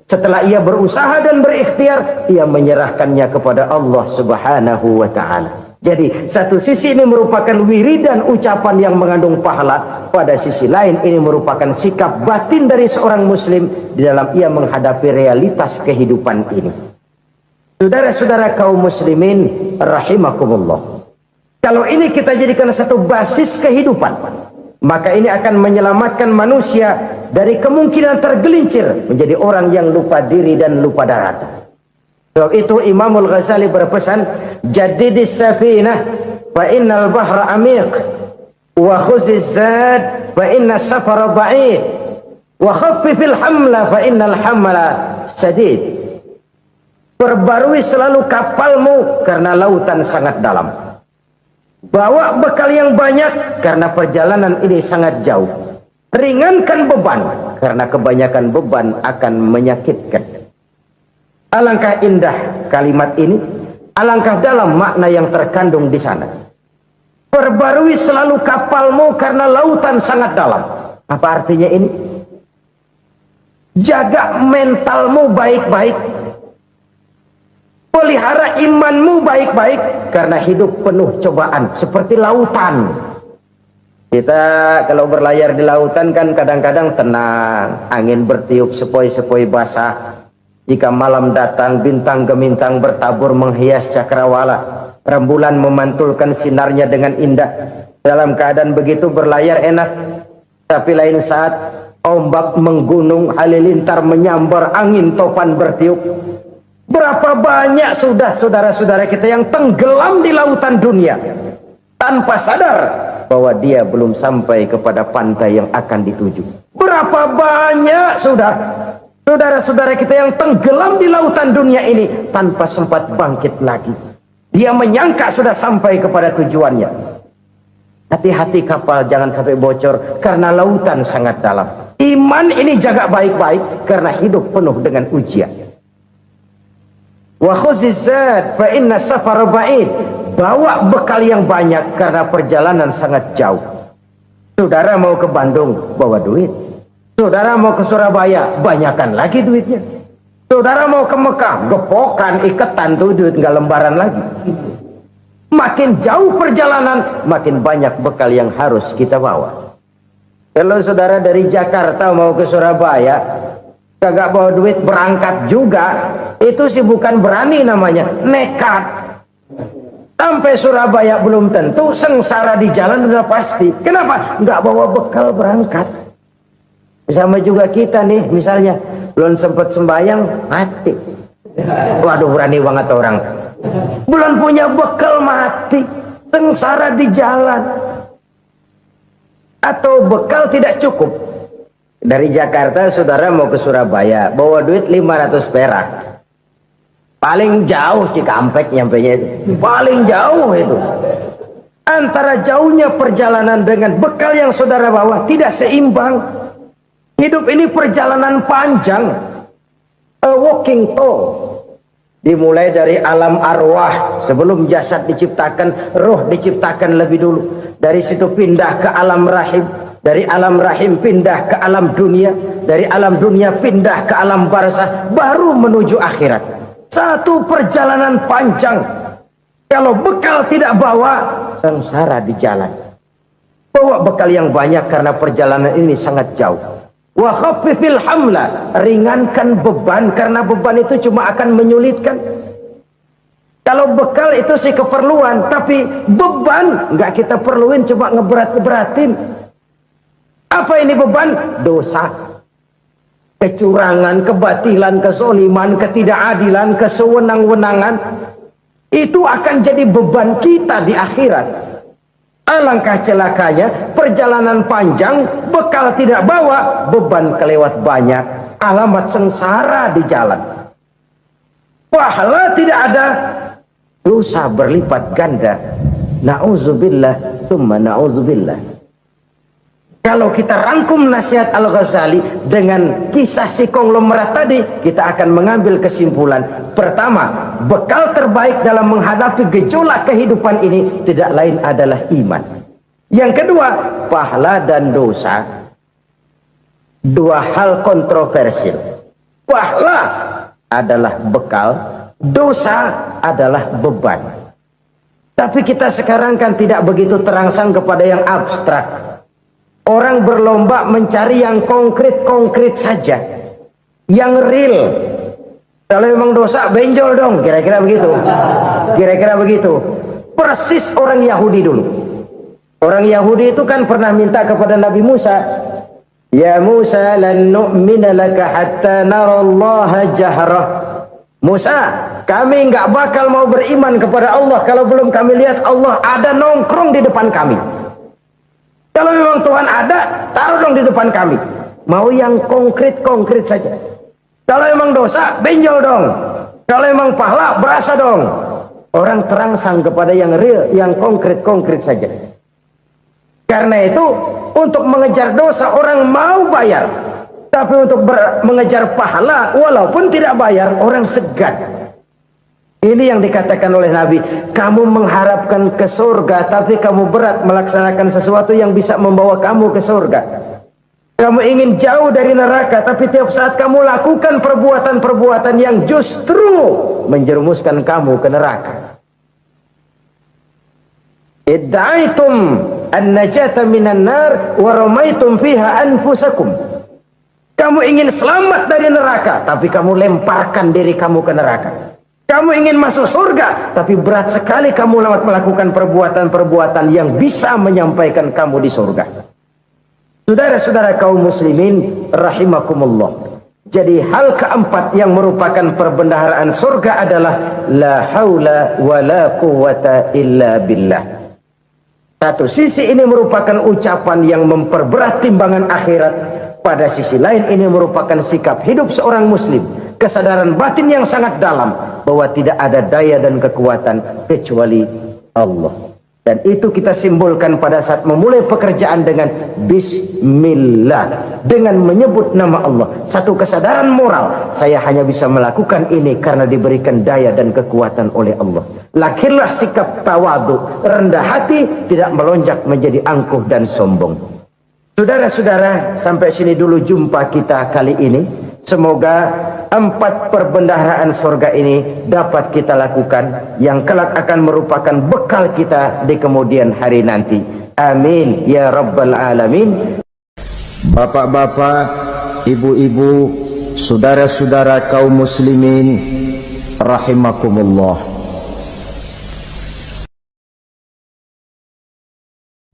Speaker 1: Setelah ia berusaha dan berikhtiar, ia menyerahkannya kepada Allah Subhanahu wa ta'ala. Jadi satu sisi ini merupakan wiridan ucapan yang mengandung pahala, pada sisi lain ini merupakan sikap batin dari seorang muslim di dalam ia menghadapi realitas kehidupan ini. Saudara-saudara kaum muslimin rahimakumullah, kalau ini kita jadikan satu basis kehidupan, maka ini akan menyelamatkan manusia dari kemungkinan tergelincir menjadi orang yang lupa diri dan lupa darat. Sebab itu Imamul Ghazali berpesan, jadidis safinah fa innal bahra amiq wa khuziz zad fa inna safara ba'id wa khaffifil hamla fa innal hamla sadid. Perbarui selalu kapalmu karena lautan sangat dalam. Bawa bekal yang banyak karena perjalanan ini sangat jauh. Ringankan beban karena kebanyakan beban akan menyakitkan. Alangkah indah kalimat ini, alangkah dalam makna yang terkandung di sana. Perbarui selalu kapalmu karena lautan sangat dalam. Apa artinya ini? Jaga mentalmu baik-baik. Pelihara imanmu baik-baik, karena hidup penuh cobaan seperti lautan. Kita kalau berlayar di lautan kan kadang-kadang tenang, angin bertiup sepoi-sepoi basah. Jika malam datang, bintang gemintang bertabur menghias cakrawala, rembulan memantulkan sinarnya dengan indah. Dalam keadaan begitu berlayar enak, tapi lain saat ombak menggunung, halilintar menyambar, angin topan bertiup. Berapa banyak sudah saudara-saudara kita yang tenggelam di lautan dunia tanpa sadar bahwa dia belum sampai kepada pantai yang akan dituju. Berapa banyak saudara-saudara kita yang tenggelam di lautan dunia ini tanpa sempat bangkit lagi. Dia menyangka sudah sampai kepada tujuannya. Hati-hati kapal jangan sampai bocor karena lautan sangat dalam. Iman ini jaga baik-baik karena hidup penuh dengan ujian. Wa khuzizat fa inna safara ba'id. Bawa bekal yang banyak karena perjalanan sangat jauh. Saudara mau ke Bandung, bawa duit. Saudara mau ke Surabaya, banyakan lagi duitnya. Saudara mau ke Mekah, gepokan, iketan tuh duit, nggak lembaran lagi. Makin jauh perjalanan, makin banyak bekal yang harus kita bawa. Kalau saudara dari Jakarta mau ke Surabaya, kagak bawa duit berangkat juga, itu sih bukan berani namanya, nekat. Sampai Surabaya belum tentu, sengsara di jalan udah pasti. Kenapa? Nggak bawa bekal berangkat. Sama juga kita nih, misalnya belum sempat sembahyang, mati. Waduh, berani banget orang. Belum punya bekal, mati. Sengsara di jalan. Atau bekal tidak cukup. Dari Jakarta saudara mau ke Surabaya, bawa duit 500 perak. Paling jauh Cikampek nyampenya itu. Paling jauh itu. Antara jauhnya perjalanan dengan bekal yang saudara bawa tidak seimbang. Hidup ini perjalanan panjang. A walking tour. Dimulai dari alam arwah. Sebelum jasad diciptakan, roh diciptakan lebih dulu. Dari situ pindah ke alam rahim. Dari alam rahim pindah ke alam dunia. Dari alam dunia pindah ke alam barzah. Baru menuju akhirat. Satu perjalanan panjang. Kalau bekal tidak bawa, sengsara di jalan. Bawa bekal yang banyak karena perjalanan ini sangat jauh. Wa khaffifil hamla, ringankan beban karena beban itu cuma akan menyulitkan. Kalau bekal itu sih keperluan, tapi beban nggak kita perluin, coba ngeberat-beratin. Apa ini beban? Dosa. Kecurangan, kebatilan, kesoliman, ketidakadilan, kesewenang-wenangan. Itu akan jadi beban kita di akhirat. Alangkah celakanya, perjalanan panjang, bekal tidak bawa, beban kelewat banyak, alamat sengsara di jalan. Pahala tidak ada, dosa berlipat ganda. Na'udzubillah, summa na'udzubillah. Kalau kita rangkum nasihat Al-Ghazali dengan kisah si konglomerat tadi, kita akan mengambil kesimpulan. Pertama, bekal terbaik dalam menghadapi gejolak kehidupan ini tidak lain adalah iman. Yang kedua, pahala dan dosa. Dua hal kontroversial. Pahala adalah bekal, dosa adalah beban. Tapi kita sekarang kan tidak begitu terangsang kepada yang abstrak. Orang berlomba mencari yang konkret-konkret saja. Yang real. Kalau memang dosa, benjol dong. Kira-kira begitu. Kira-kira begitu. Persis orang Yahudi dulu. Orang Yahudi itu kan pernah minta kepada Nabi Musa. Ya Musa, lan nu'mina laka hatta narallaha jahrah. Musa, kami nggak bakal mau beriman kepada Allah kalau belum kami lihat Allah ada nongkrong di depan kami. Kalau memang Tuhan ada, taruh dong di depan kami. Mau yang konkret-konkret saja. Kalau memang dosa, benjol dong. Kalau memang pahala, berasa dong. Orang terangsang kepada yang real, yang konkret-konkret saja. Karena itu, untuk mengejar dosa, orang mau bayar. Tapi untuk mengejar pahala, walaupun tidak bayar, orang segan. Ini yang dikatakan oleh Nabi, kamu mengharapkan ke surga, tapi kamu berat melaksanakan sesuatu yang bisa membawa kamu ke surga. Kamu ingin jauh dari neraka, tapi tiap saat kamu lakukan perbuatan-perbuatan yang justru menjerumuskan kamu ke neraka. Idda'aitum an-najata minan nar wa ramaitum fiha anfusakum. Kamu ingin selamat dari neraka, tapi kamu lemparkan diri kamu ke neraka. Kamu ingin masuk surga, tapi berat sekali kamu melakukan perbuatan-perbuatan yang bisa menyampaikan kamu di surga. Saudara-saudara kaum muslimin rahimakumullah. Jadi hal keempat yang merupakan perbendaharaan surga adalah la haula wa la quwwata illa billah. Satu sisi ini merupakan ucapan yang memperberat timbangan akhirat. Pada sisi lain ini merupakan sikap hidup seorang muslim. Kesadaran batin yang sangat dalam bahwa tidak ada daya dan kekuatan kecuali Allah. Dan itu kita simbolkan pada saat memulai pekerjaan dengan Bismillah. Dengan menyebut nama Allah. Satu kesadaran moral. Saya hanya bisa melakukan ini karena diberikan daya dan kekuatan oleh Allah. Lahirlah sikap tawadu, rendah hati, tidak melonjak menjadi angkuh dan sombong. Saudara-saudara, sampai sini dulu jumpa kita kali ini. Semoga 4 perbendaharaan surga ini dapat kita lakukan, yang kelak akan merupakan bekal kita di kemudian hari nanti. Amin ya rabbal alamin. Bapak-bapak, ibu-ibu, saudara-saudara kaum muslimin rahimakumullah.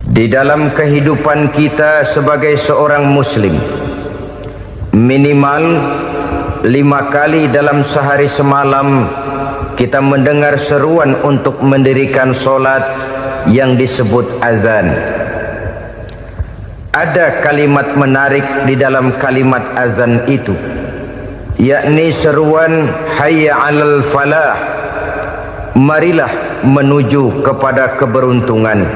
Speaker 1: Di dalam kehidupan kita sebagai seorang muslim, minimal 5 kali dalam sehari semalam kita mendengar seruan untuk mendirikan solat yang disebut azan. Ada kalimat menarik di dalam kalimat azan itu, yakni seruan hayya 'alal falah, marilah menuju kepada keberuntungan,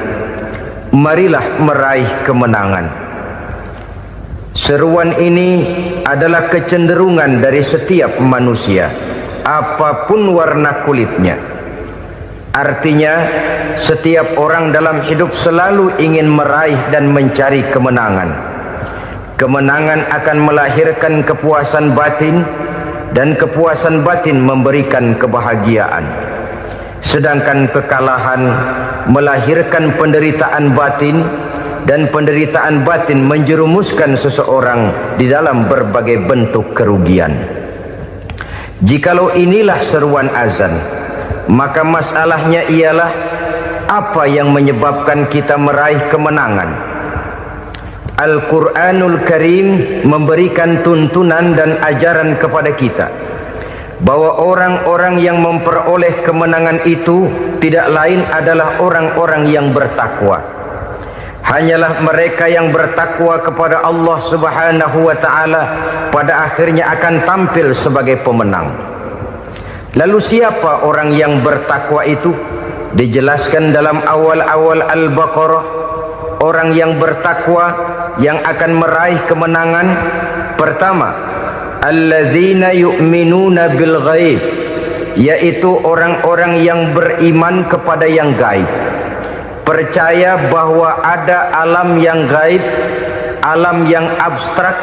Speaker 1: marilah meraih kemenangan. Seruan ini adalah kecenderungan dari setiap manusia, apapun warna kulitnya. Artinya, setiap orang dalam hidup selalu ingin meraih dan mencari kemenangan. Kemenangan akan melahirkan kepuasan batin, dan kepuasan batin memberikan kebahagiaan. Sedangkan kekalahan melahirkan penderitaan batin, dan penderitaan batin menjerumuskan seseorang di dalam berbagai bentuk kerugian. Jikalau inilah seruan azan, maka masalahnya ialah apa yang menyebabkan kita meraih kemenangan. Al-Quranul Karim memberikan tuntunan dan ajaran kepada kita bahwa orang-orang yang memperoleh kemenangan itu tidak lain adalah orang-orang yang bertakwa. Hanyalah mereka yang bertakwa kepada Allah Subhanahu wa ta'ala pada akhirnya akan tampil sebagai pemenang. Lalu siapa orang yang bertakwa itu? Dijelaskan dalam awal-awal Al-Baqarah, orang yang bertakwa yang akan meraih kemenangan. Pertama, allazina yu'minuna bil ghaib, yaitu orang-orang yang beriman kepada yang gaib. Percaya bahwa ada alam yang gaib, alam yang abstrak,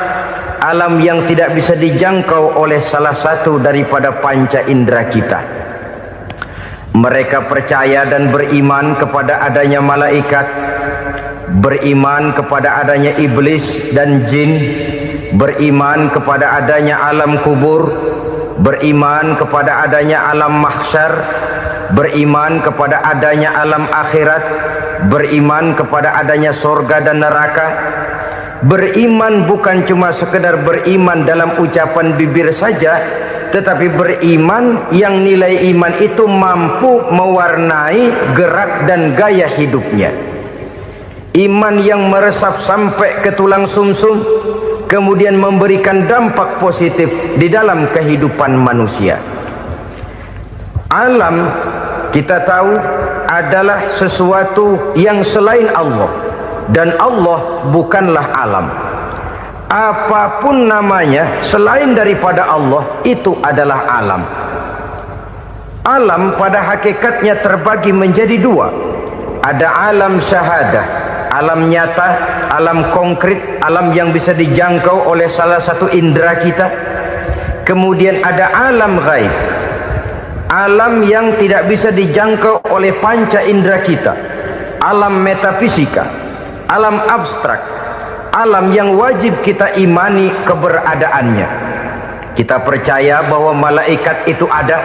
Speaker 1: alam yang tidak bisa dijangkau oleh salah satu daripada panca indera kita. Mereka percaya dan beriman kepada adanya malaikat, beriman kepada adanya iblis dan jin, beriman kepada adanya alam kubur, beriman kepada adanya alam mahsyar, beriman kepada adanya alam akhirat, beriman kepada adanya surga dan neraka. Beriman bukan cuma sekedar beriman dalam ucapan bibir saja, tetapi beriman yang nilai iman itu mampu mewarnai gerak dan gaya hidupnya. Iman yang meresap sampai ke tulang sumsum, kemudian memberikan dampak positif di dalam kehidupan manusia. Alam, kita tahu, adalah sesuatu yang selain Allah, dan Allah bukanlah alam. Apapun namanya selain daripada Allah, itu adalah alam. Alam pada hakikatnya terbagi menjadi dua. Ada alam syahadah,
Speaker 2: alam nyata, alam konkret, alam yang bisa dijangkau oleh salah satu indera kita. Kemudian ada alam ghaib, alam yang tidak bisa dijangkau oleh panca indera kita, alam metafisika, alam abstrak, alam yang wajib kita imani keberadaannya. Kita percaya bahwa malaikat itu ada,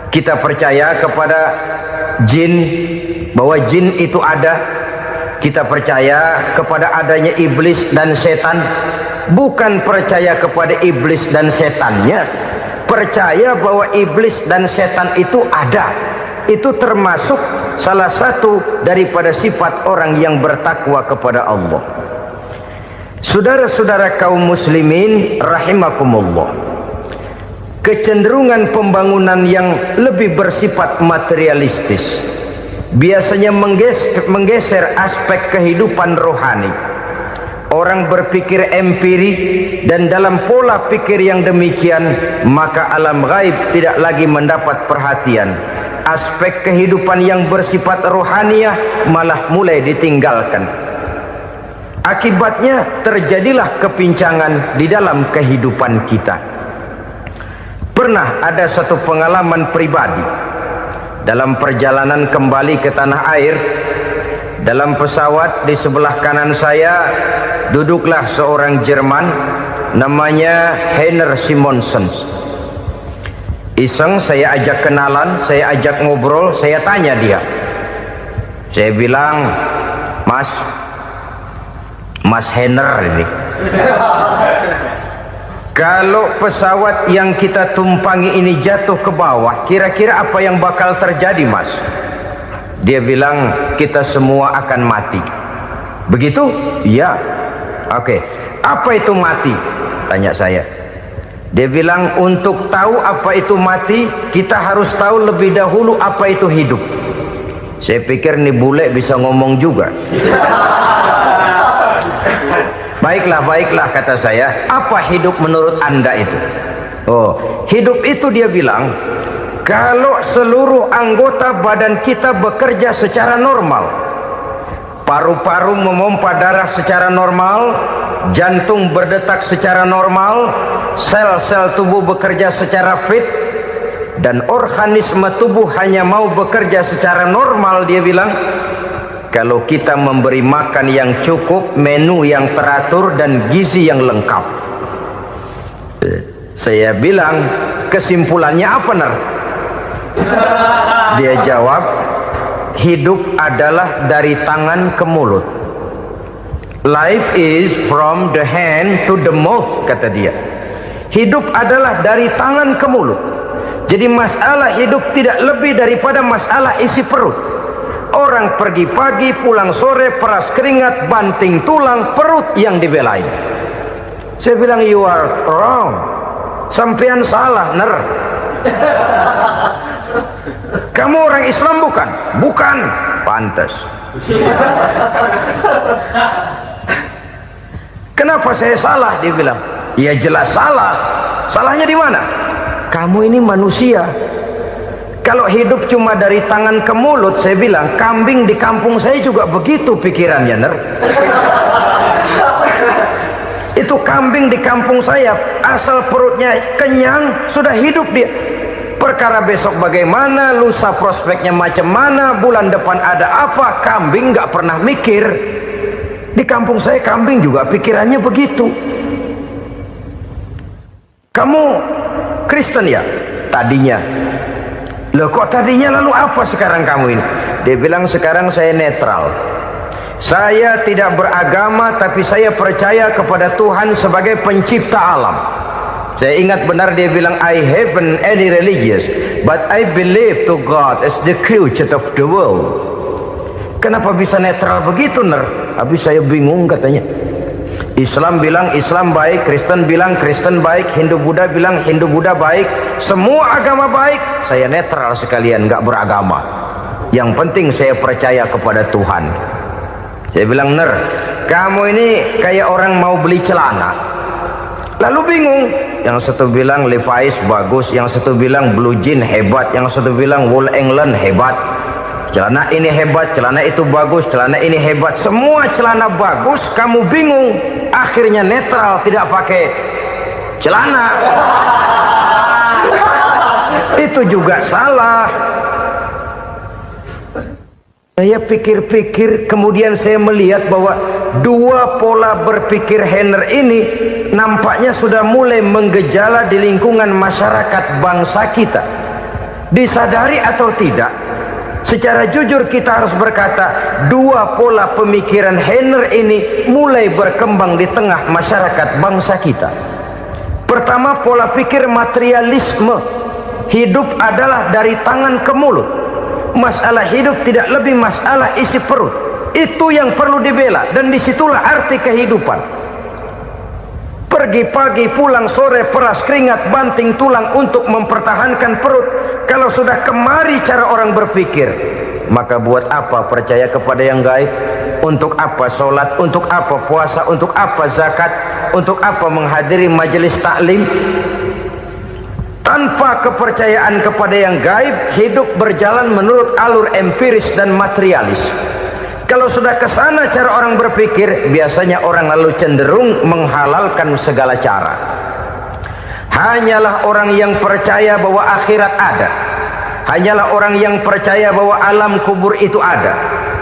Speaker 2: kita percaya kepada jin, bahwa jin itu ada, kita percaya kepada adanya iblis dan setan. Bukan percaya kepada iblis dan setannya, percaya bahwa iblis dan setan itu ada. Itu termasuk salah satu daripada sifat orang yang bertakwa kepada Allah. Saudara-saudara kaum muslimin rahimakumullah, kecenderungan pembangunan yang lebih bersifat materialistis biasanya menggeser aspek kehidupan rohani. Orang berpikir empiri, dan dalam pola pikir yang demikian maka alam gaib tidak lagi mendapat perhatian. Aspek kehidupan yang bersifat rohaniah malah mulai ditinggalkan. Akibatnya terjadilah kepincangan di dalam kehidupan kita. Pernah ada satu pengalaman pribadi dalam perjalanan kembali ke tanah air. Dalam pesawat di sebelah kanan saya duduklah seorang Jerman namanya Heiner Simonsen. Iseng saya ajak kenalan, saya ajak ngobrol, saya tanya dia. Saya bilang, Mas Heiner ini, kalau pesawat yang kita tumpangi ini jatuh ke bawah, kira-kira apa yang bakal terjadi, Mas? Dia bilang, kita semua akan mati. Begitu? Iya. Oke. Apa itu mati? Tanya saya. Dia bilang, untuk tahu apa itu mati, kita harus tahu lebih dahulu apa itu hidup. Saya pikir nih bule bisa ngomong juga. Baiklah kata saya. Apa hidup menurut Anda itu? Oh, hidup itu dia bilang, kalau seluruh anggota badan kita bekerja secara normal, paru-paru memompa darah secara normal, jantung berdetak secara normal, sel-sel tubuh bekerja secara fit, dan organisme tubuh hanya mau bekerja secara normal, dia bilang, kalau kita memberi makan yang cukup, menu yang teratur, dan gizi yang lengkap. Saya bilang, kesimpulannya apa, Ner? Dia jawab, hidup adalah dari tangan ke mulut. Life is from the hand to the mouth, kata dia. Hidup adalah dari tangan ke mulut. Jadi masalah hidup tidak lebih daripada masalah isi perut. Orang pergi pagi, pulang sore, peras keringat, banting tulang, perut yang dibelain. Saya bilang, you are wrong. Sampean salah, Ner. Kamu orang Islam bukan? Bukan. Pantas. Kenapa saya salah? Dia bilang, ya jelas salah. Salahnya di mana? Kamu ini manusia. Kalau hidup cuma dari tangan ke mulut, saya bilang, kambing di kampung saya juga begitu pikirannya, Ner. Itu kambing di kampung saya, asal perutnya kenyang, sudah hidup dia. Perkara besok bagaimana, lusa prospeknya macam mana, bulan depan ada apa, kambing nggak pernah mikir. Di kampung saya kambing juga pikirannya begitu. Kamu Kristen ya? Tadinya. Loh kok tadinya, lalu apa sekarang kamu ini? Dia bilang, sekarang saya netral. Saya tidak beragama, tapi saya percaya kepada Tuhan sebagai pencipta alam. Saya ingat benar dia bilang, I haven't any religious, but I believe to God as the creator of the world. Kenapa bisa netral begitu, Ner? Habis saya bingung katanya. Islam bilang Islam baik, Kristen bilang Kristen baik, Hindu Buddha bilang Hindu Buddha baik, semua agama baik. Saya netral sekalian, nggak beragama. Yang penting saya percaya kepada Tuhan. Saya bilang, Ner, kamu ini kayak orang mau beli celana. Lalu bingung, yang satu bilang Levi's bagus, yang satu bilang Blue Jean hebat, yang satu bilang Wool England hebat. celana ini hebat, celana itu bagus, celana ini hebat, semua celana bagus, kamu bingung, akhirnya netral, tidak pakai celana. Itu juga salah. Saya pikir-pikir, kemudian saya melihat bahwa dua pola berpikir Henner ini nampaknya sudah mulai menggejala di lingkungan masyarakat bangsa kita. Disadari atau tidak, secara jujur kita harus berkata, dua pola pemikiran Henner ini mulai berkembang di tengah masyarakat bangsa kita. Pertama, pola pikir materialisme. Hidup adalah dari tangan ke mulut. Masalah hidup tidak lebih masalah isi perut. Itu yang perlu dibela, dan disitulah arti kehidupan. Pergi pagi, pulang sore, peras keringat, banting tulang untuk mempertahankan perut. Kalau sudah kemari cara orang berpikir, maka buat apa percaya kepada yang gaib? Untuk apa sholat? Untuk apa puasa? Untuk apa zakat? Untuk apa menghadiri majelis taklim? Tanpa kepercayaan kepada yang gaib, hidup berjalan menurut alur empiris dan materialis. Kalau sudah ke sana cara orang berpikir, biasanya orang lalu cenderung menghalalkan segala cara. Hanyalah orang yang percaya bahwa akhirat ada, hanyalah orang yang percaya bahwa alam kubur itu ada,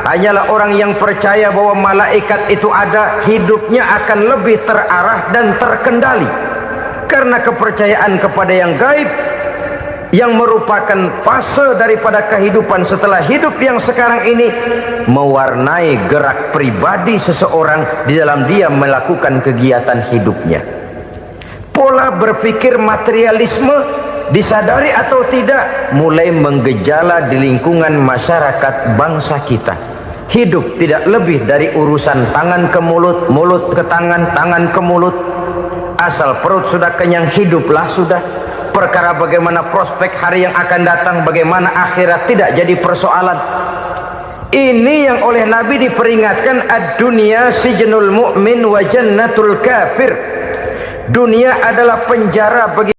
Speaker 2: hanyalah orang yang percaya bahwa malaikat itu ada, hidupnya akan lebih terarah dan terkendali. Karena kepercayaan kepada yang gaib, yang merupakan fase daripada kehidupan setelah hidup yang sekarang ini, mewarnai gerak pribadi seseorang di dalam dia melakukan kegiatan hidupnya. Pola berpikir materialisme, disadari atau tidak, mulai menggejala di lingkungan masyarakat bangsa kita. Hidup tidak lebih dari urusan tangan ke mulut, mulut ke tangan, tangan ke mulut. Asal perut sudah kenyang, hiduplah sudah. Perkara bagaimana prospek hari yang akan datang, bagaimana akhirat, tidak jadi persoalan. Ini yang oleh Nabi diperingatkan, ad-dunya sijnul mu'min wa jannatul kafir. Dunia adalah penjara bagi